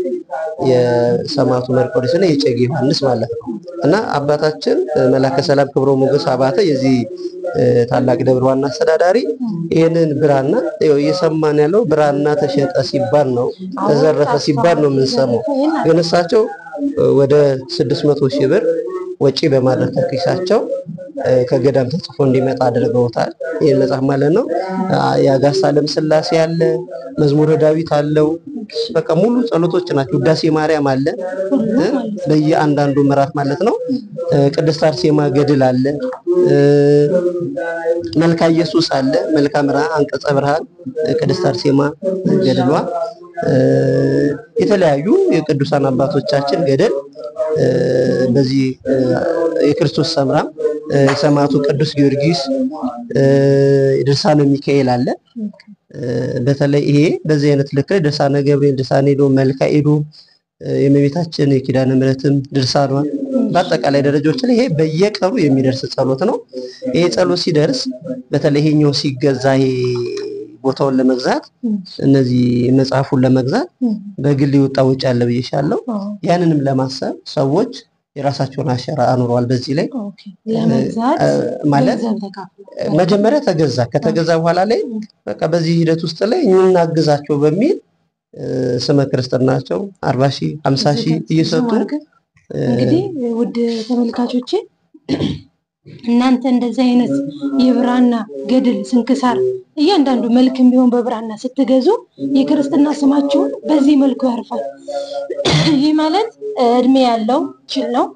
የሰማዕቱ መርቆሬዎስ እና የእጨጌ ዮሐንስ ማለት ነው። እና አባታችን መላከ ሰላም ክብረ ሞገስ አባተ የዚህ ታላቅ ደብር ዋና አስተዳዳሪ ይሄንን ብራና እየሰማን ያለው ብራና ተሸጠ ሲባል ነው፣ ተዘረፈ ሲባል ነው የምንሰማው። ግን እሳቸው ወደ 600 ሺህ ብር ወጪ በማድረግ ከኪሳቸው ከገዳም ተጽፎ እንዲመጣ አድርገውታል። ይሄን መጽሐፍ ማለት ነው። የአጋዕዝተ ዓለም ሥላሴ አለ፣ መዝሙረ ዳዊት አለው። በቃ ሙሉ ጸሎቶች ናቸው። ውዳሴ ማርያም አለ በየአንዳንዱ ምዕራፍ ማለት ነው። ቅድስት አርሴማ ገድል አለ፣ መልካ ኢየሱስ አለ፣ መልካ ብርሃን፣ አንቀጸ ብርሃን፣ ቅድስት አርሴማ ገድሏ፣ የተለያዩ የቅዱሳን አባቶቻችን ገድል በዚህ የክርስቶስ ሰምራ፣ የሰማዕቱ ቅዱስ ጊዮርጊስ፣ ድርሳነ ሚካኤል አለ። በተለይ ይሄ በዚህ አይነት ልክ ላይ ድርሳነ ገብርኤል፣ ድርሳነ ኤዶም፣ መልካ ኤዶም፣ የእመቤታችን የኪዳነ ምሕረትም ድርሳኗ በአጠቃላይ ደረጃዎች ላይ ይሄ በየቀኑ የሚደርስ ጸሎት ነው። ይሄ ጸሎት ሲደርስ በተለይ ይሄኛው ሲገዛ ይሄ ቦታውን ለመግዛት እነዚህ መጽሐፉን ለመግዛት በግል የወጣ ወጪ አለ ብዬሻለሁ። ያንንም ለማሰብ ሰዎች የራሳቸውን አሻራ አኑረዋል። በዚህ ላይ ማለት መጀመሪያ ተገዛ፣ ከተገዛ በኋላ ላይ በቃ በዚህ ሂደት ውስጥ ላይ እናግዛቸው በሚል ስመ ክርስትናቸው 40 ሺህ 50 ሺህ እየሰጡ እንግዲህ ውድ ተመልካቾቼ እናንተ እንደዚህ አይነት የብራና ገድል ስንክሳር እያንዳንዱ መልክም ቢሆን በብራና ስትገዙ የክርስትና ስማችሁን በዚህ መልኩ ያርፋል። ይህ ማለት እድሜ ያለው ችል ነው።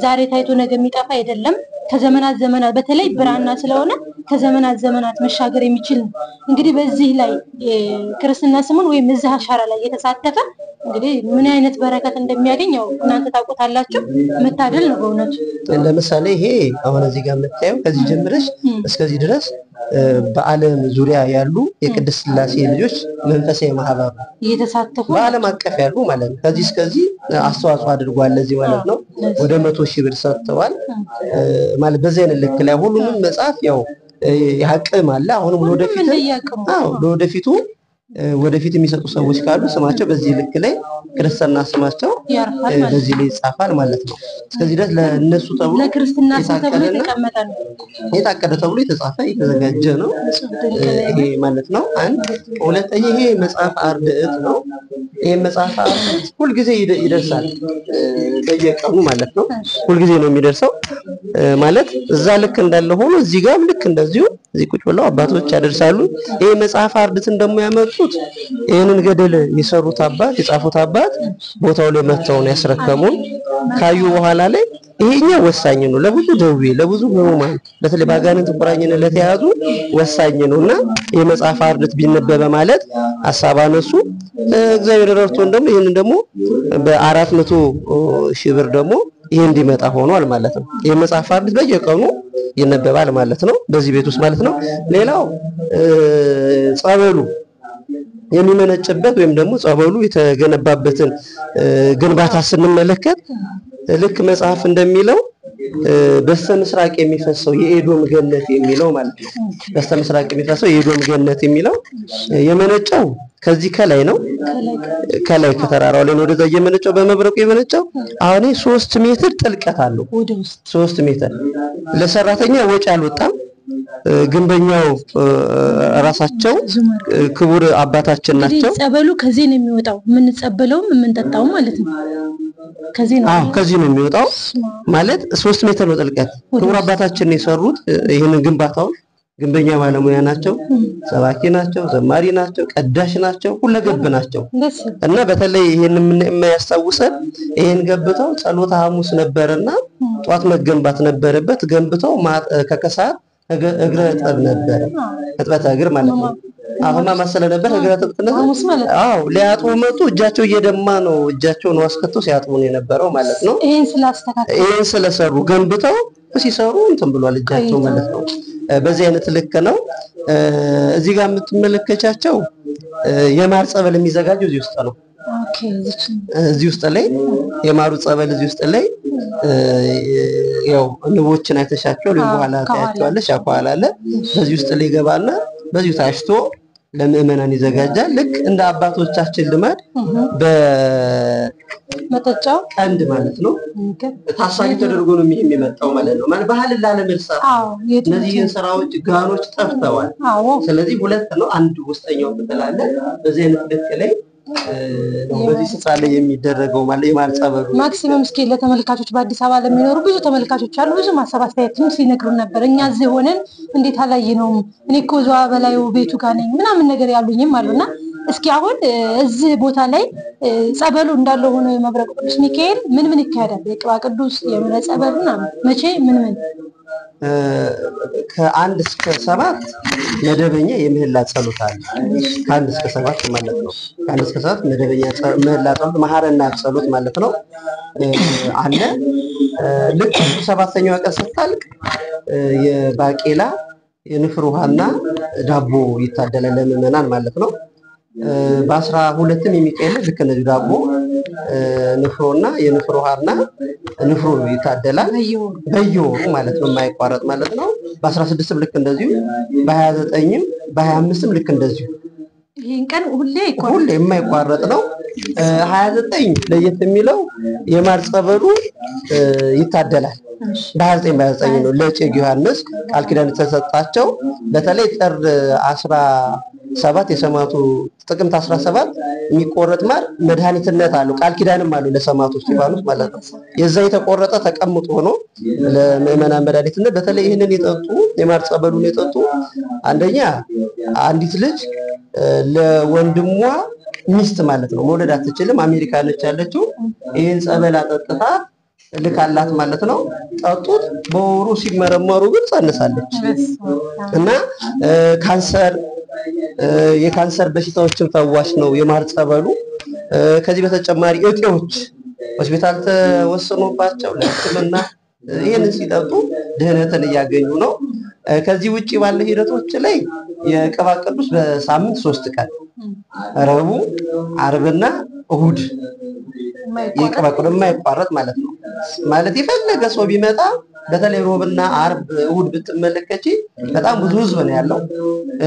ዛሬ ታይቶ ነገ የሚጠፋ አይደለም። ከዘመናት ዘመናት በተለይ ብራና ስለሆነ ከዘመናት ዘመናት መሻገር የሚችል ነው። እንግዲህ በዚህ ላይ ክርስትና ስሙን ወይም እዚህ አሻራ ላይ የተሳተፈ እንግዲህ ምን አይነት በረከት እንደሚያገኝ ያው እናንተ ታውቁታላችሁ። መታደል ነው በእውነቱ። ለምሳሌ ይሄ አሁን እዚህ ጋር የምታየው ከዚህ ጀምረሽ እስከዚህ ድረስ በዓለም ዙሪያ ያሉ የቅድስት ሥላሴ ልጆች መንፈሳዊ ማህበር እየተሳተፉ በዓለም አቀፍ ያሉ ማለት ነው። ከዚህ እስከዚህ አስተዋጽኦ አድርጓል ለዚህ ማለት ነው። ወደ 100 ሺህ ብር ሰጥተዋል ማለት በዚህ አይነት ልክ ላይ ሁሉንም መጽሐፍ ያው ያቀም አለ። አሁንም ለወደፊቱ ወደፊት የሚሰጡ ሰዎች ካሉ ስማቸው በዚህ ልክ ላይ ክርስትና ስማቸው በዚህ ላይ ይጻፋል ማለት ነው። እስከዚህ ድረስ ለነሱ ተብሎ ለክርስትና ስም ተብሎ የተቀመጠ ነው። የታቀደ ተብሎ የተጻፈ የተዘጋጀ ነው ይሄ ማለት ነው። አንድ ሁለተኛ ይሄ መጽሐፍ አርድእት ነው። ይሄ መጽሐፍ አርድእት ሁልጊዜ ይደርሳል በየቀኑ ማለት ነው። ሁልጊዜ ነው የሚደርሰው ማለት እዛ ልክ እንዳለ ሆኖ እዚህ ጋር ልክ እንደዚሁ እዚህ ቁጭ ብለው አባቶች ያደርሳሉ። ይሄ መጽሐፍ አርድእትን ደግሞ ያመጡት ይሄንን ገደል የሰሩት አባት የጻፉት አባት ቦታው ላይ መጥተው ነው ያስረከሙን። ካዩ በኋላ ላይ ይሄኛው ወሳኝ ነው ለብዙ ደዌ ለብዙ ህሙማን በተለይ ባጋንንት ቁራኝነት ለተያዙ ወሳኝ ነውና የመጽሐፍ አርድእት ቢነበበ ማለት ሐሳብ አነሱ። እግዚአብሔር ረድቶን ደግሞ ይሄንን ደግሞ በ400,000 ብር ደግሞ ይሄ እንዲመጣ ሆኗል ማለት ነው። የመጽሐፍ አርድእት በየቀኑ ይነበባል ማለት ነው በዚህ ቤት ውስጥ ማለት ነው። ሌላው ጸበሉ የሚመነጭበት ወይም ደግሞ ጸበሉ የተገነባበትን ግንባታ ስንመለከት ልክ መጽሐፍ እንደሚለው በስተምስራቅ የሚፈሰው የኤዶም ገነት የሚለው ማለት ነው። በስተምስራቅ የሚፈሰው የኤዶም ገነት የሚለው የመነጨው ከዚህ ከላይ ነው። ከላይ ከተራራው ላይ ወደዛ የመነጨው በመብረቁ የመነጨው አሁን 3 ሜትር ጥልቀት አለው። 3 ሜትር ለሰራተኛ ወጪ አልወጣም። ግንበኛው ራሳቸው ክቡር አባታችን ናቸው። ጸበሉ ከዚህ ነው የሚወጣው። ምን ጸበለውም ምን ጠጣው ማለት ነው። ከዚህ ነው ከዚህ ነው የሚወጣው ማለት 3 ሜትር ነው ጥልቀት። ክቡር አባታችን ነው የሰሩት ይሄንን ግንባታው። ግንበኛ ባለሙያ ናቸው፣ ሰባኪ ናቸው፣ ዘማሪ ናቸው፣ ቀዳሽ ናቸው፣ ሁለገብ ናቸው። እና በተለይ ይሄንን የሚያስታውሰን ይሄን ገብተው ጸሎተ ሐሙስ ነበርና ጧት መገንባት ነበረበት። ገንብተው ከከሰዓት እግረ ጠብ ነበር እጥበተ እግር ማለት ነው። አሁን ማሰለ ነበር እግረ ጥብጥነት ሊያጥቡ መጡ። እጃቸው እየደማ ነው። እጃቸውን ዋስከተው ሲያጥቡ ነው የነበረው ማለት ነው። ይሄን ስለሰሩ ገንብተው ሲሰሩ እንትን ብሏል እጃቸው ማለት ነው። በዚህ አይነት ልክ ነው። እዚህ ጋር የምትመለከቻቸው የማር ጸበል የሚዘጋጀው እዚህ ውስጥ ነው። እዚህ ውስጥ ላይ የማሩ ጸበል እዚህ ውስጥ ላይ ያው ንቦችን አይተሻቸው በኋላ ታያቸዋለሽ። አቋላ አለ በዚህ ውስጥ ላይ ገባና በዚሁ ታሽቶ ለምእመናን ይዘጋጃል። ልክ እንደ አባቶቻችን ልማድ በመጠጫው ቀንድ ማለት ነው ታሳቢ ተደርጎ ነው የሚመጣው ማለት ነው። ማለት ባህል ላለመርሳት እነዚህን ስራዎች ጋኖች ጠፍተዋል። ስለዚህ ሁለት ነው። አንድ ውስጠኛው ተላለ በዚህ አይነት ልክ ላይ በዚህ ስፍራ ላይ የሚደረገው ማለት የማር ጸበሉ ማክሲመም ስኬል ለተመልካቾች በአዲስ አበባ ለሚኖሩ ብዙ ተመልካቾች አሉ። ብዙ ማሰባሰቢያችን ሲነግሩን ነበር። እኛ እዚህ ሆነን እንዴት አላየነውም እኔ እኮ እዛው በላዩ ቤቱ ጋር ነኝ ምናምን ነገር ያሉኝም አሉና እስኪ አሁን እዚህ ቦታ ላይ ጸበሉ እንዳለው ሆኖ የመብረቅ ቅዱስ ሚካኤል ምን ይካሄዳል? የቅባ ቅዱስ የምረ ጸበልና መቼ ምን ከ1 እስከ 7 መደበኛ የምህላ ጸሎት አለ። ከ1 እስከ 7 ማለት ነው። ከ1 እስከ 7 መደበኛ ምህላ ጸሎት መሐረና ጸሎት ማለት ነው አለ። ልክ 7ኛው ቀን ስታልቅ የባቄላ የንፍር ውሃና ዳቦ ይታደላል ለምእመናን ማለት ነው። በ12ም የሚካኤል ልክ እንደዚህ ዳቦ ንፍሮና የንፍር ውሃና ንፍሮ ይታደላል በየወሩ ማለት ነው የማይቋረጥ ማለት ነው። በ16ም ልክ እንደዚሁ በ29ም በ25ም ልክ እንደዚሁ ይሄን ቀን ሁሌ የማይቋረጥ ነው። 29 ለየት የሚለው የማር ጸበሉ ይታደላል። በ29 ነው ለእጨጌ ዮሐንስ ቃል ኪዳን ተሰጣቸው። በተለይ ጥር 17 የሰማዕቱ ጥቅምት 17 የሚቆረጥ ማር መድኃኒትነት አለው። ቃል ኪዳንም አለው ለሰማዕቱ እስጢፋኖስ ማለት ነው። የዛ የተቆረጠ ተቀምጦ ሆኖ ለምእመናን መድኃኒትነት በተለይ ይሄንን የጠጡ የማር ጸበሉን የጠጡ አንደኛ አንዲት ልጅ ለወንድሟ ሚስት ማለት ነው መውለድ አትችልም። አሜሪካ ነች ያለችው። ይሄን ጸበል አጠጥታ ልካላት ማለት ነው። ጠጡት። በወሩ ሲመረመሩ ግን ጸንሳለች እና ካንሰር የካንሰር በሽታዎችን ፈዋሽ ነው የማር ጸበሉ። ከዚህ በተጨማሪ እጤዎች ሆስፒታል ተወስኖባቸው ለሕክምና ይሄንን ሲጠጡ ድህነትን እያገኙ ነው። ከዚህ ውጪ ባለ ሂደቶች ላይ የቅባ ቅዱስ በሳምንት 3 ቀን ረቡዕ፣ ዓርብና እሁድ የቅባ ቅዱስ የማይቋረጥ ማለት ነው። ማለት የፈለገ ሰው ቢመጣ በተለይ ሮብና አርብ እሁድ ብትመለከቺ በጣም ብዙ ህዝብ ነው ያለው።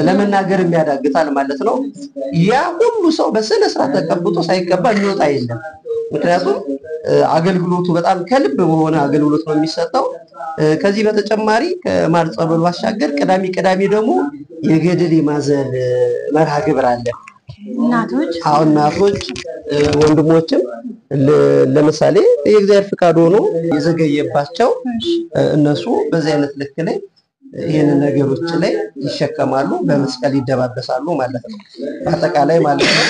ለመናገር የሚያዳግታል ማለት ነው። ያ ሁሉ ሰው በስነ ስርዓት ተቀብጦ ሳይቀባ የሚወጣ የለም። ምክንያቱም አገልግሎቱ በጣም ከልብ በሆነ አገልግሎት ነው የሚሰጠው። ከዚህ በተጨማሪ ከማር ጸበሉ ባሻገር ቅዳሜ ደግሞ የገድል የማዘል መርሃ ግብር አለ። እናቶች ወንድሞችም ለምሳሌ የእግዚአብሔር ፍቃድ ሆኖ የዘገየባቸው እነሱ በዚህ አይነት ልክ ላይ ይሄንን ነገሮች ላይ ይሸከማሉ፣ በመስቀል ይደባበሳሉ ማለት ነው። አጠቃላይ ማለት ነው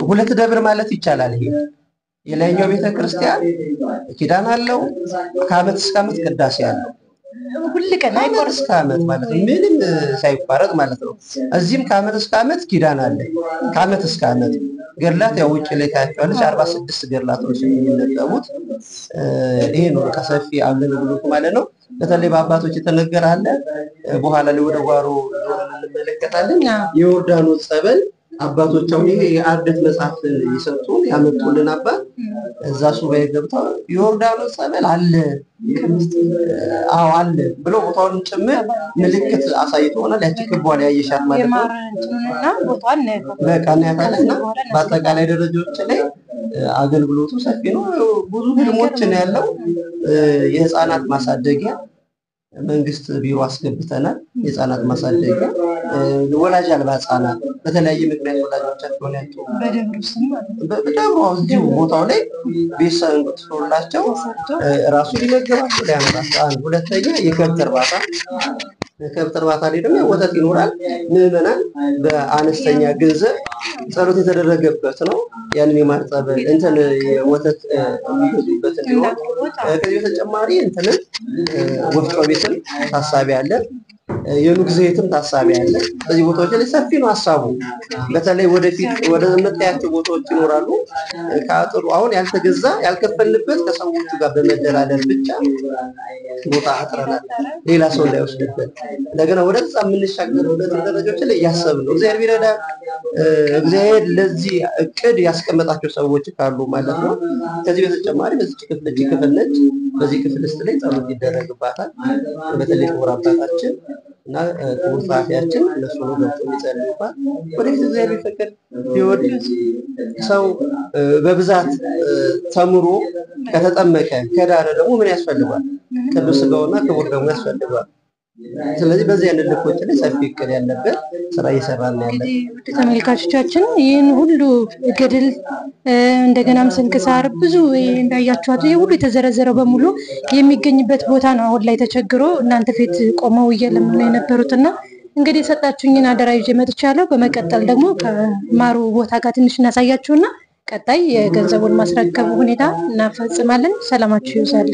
ሁለት ደብር ማለት ይቻላል። ይሄ የላይኛው ቤተክርስቲያን ኪዳን አለው፣ ከዓመት እስከ ዓመት ቅዳሴ አለው። ሁሉ ቀን አይቆርጥ እስከ ዓመት ማለት ነው፣ ምንም ሳይቋረጥ ማለት ነው። እዚህም ከዓመት እስከ ዓመት ኪዳን አለ። ከዓመት እስከ ዓመት ገድላት ያው ውጭ ላይ ታያቸዋለች። 46 ገድላቶች የሚነበቡት ይሄ ነው። ሰፊ አገልግሎቱ ማለት ነው። በተለይ በአባቶች የተነገረ አለ። በኋላ ላይ ወደ ጓሮ እንመለከታለን። የዮርዳኖስ ጸበል አባቶች አሁን ይሄ የአርደት መጽሐፍ ይሰጡን ያመጡልን አባት እዛ ሱባኤ ገብተው ዮርዳኖስ ጸበል አለ አለ ብሎ ቦታውን ጭምር ምልክት አሳይቶናል። ያቺ ክቧን ያየሻት ማለት ነው። በቃ እናያታለና በአጠቃላይ ደረጃዎች ላይ አገልግሎቱ ሰፊ ነው። ብዙ ህልሞች ነው ያለው። የህፃናት ማሳደጊያ መንግስት ቢሮ አስገብተናል። የህፃናት ማሳደጊያ ወላጅ አልባ ህፃናት በተለያየ ምክንያት ወላጆቻቸውን ያጡ በደብሩ እዚሁ ቦታው ላይ ቤተሰብ ተፈጥሮላቸው ራሱ ሊመገባቸው ሊያመጣቸው። አንድ ሁለተኛ የከብት እርባታ ላይ ደግሞ ወተት ይኖራል። ምዕመናን በአነስተኛ ገንዘብ ጸሎት የተደረገበት ነው። ያንን የማር ጸበል እንትን የወተት የሚገዙበት እንዲሆን ከዚህ በተጨማሪ እንትን ወፍጮ ቤትም ታሳቢ አለ። የኑግ ዘይትም ታሳቢ አለ። በዚህ ቦታዎች ላይ ሰፊ ነው ሐሳቡ። በተለይ ወደፊት ወደ መጣያቸው ቦታዎች ይኖራሉ። ከአጥሩ አሁን ያልተገዛ ያልከፈልበት ከሰዎቹ ጋር በመደራደር ብቻ ቦታ አጥረናል፣ ሌላ ሰው እንዳይወስድበት። እንደገና ወደዛ የምንሻገርበት ደረጃዎች ላይ እያሰብን ነው። እግዚአብሔር ቢረዳ እግዚአብሔር ለዚህ እቅድ ያስቀመጣቸው ሰዎች ካሉ ማለት ነው። ከዚህ በተጨማሪ በዚህ ክፍል ነች። በዚህ ክፍል ውስጥ ላይ ጸሎት ይደረግባታል። በተለይ ክቡር አባታችን እና ክቡር ጸሐፊያችን እነሱ ነው ገብተው የሚጸልዩባት። ወደፊት እግዚአብሔር ቢፈቅድ ቢወድ ሰው በብዛት ተምሮ ከተጠመቀ ከዳነ ደግሞ ምን ያስፈልጋል? ቅዱስ ሥጋውና ክቡር ደሙ ያስፈልጋል። ስለዚህ በዚህ አይነት ልኮች ላይ ሰፊ እቅድ ያለበት ስራ እየሰራን ያለን። ውድ ተመልካቾቻችን ይህን ሁሉ ገድል እንደገናም ስንክሳር ብዙ እንዳያችኋት ይሄ ሁሉ የተዘረዘረው በሙሉ የሚገኝበት ቦታ ነው። አሁን ላይ ተቸግሮ እናንተ ፊት ቆመው እየለመኑ የነበሩትና እንግዲህ የሰጣችሁኝን አደራ ይዤ መጥቻለሁ። በመቀጠል ደግሞ ከማሩ ቦታ ጋር ትንሽ እናሳያችሁና ቀጣይ የገንዘቡን ማስረከቡ ሁኔታ እናፈጽማለን። ሰላማችሁ ይብዛል።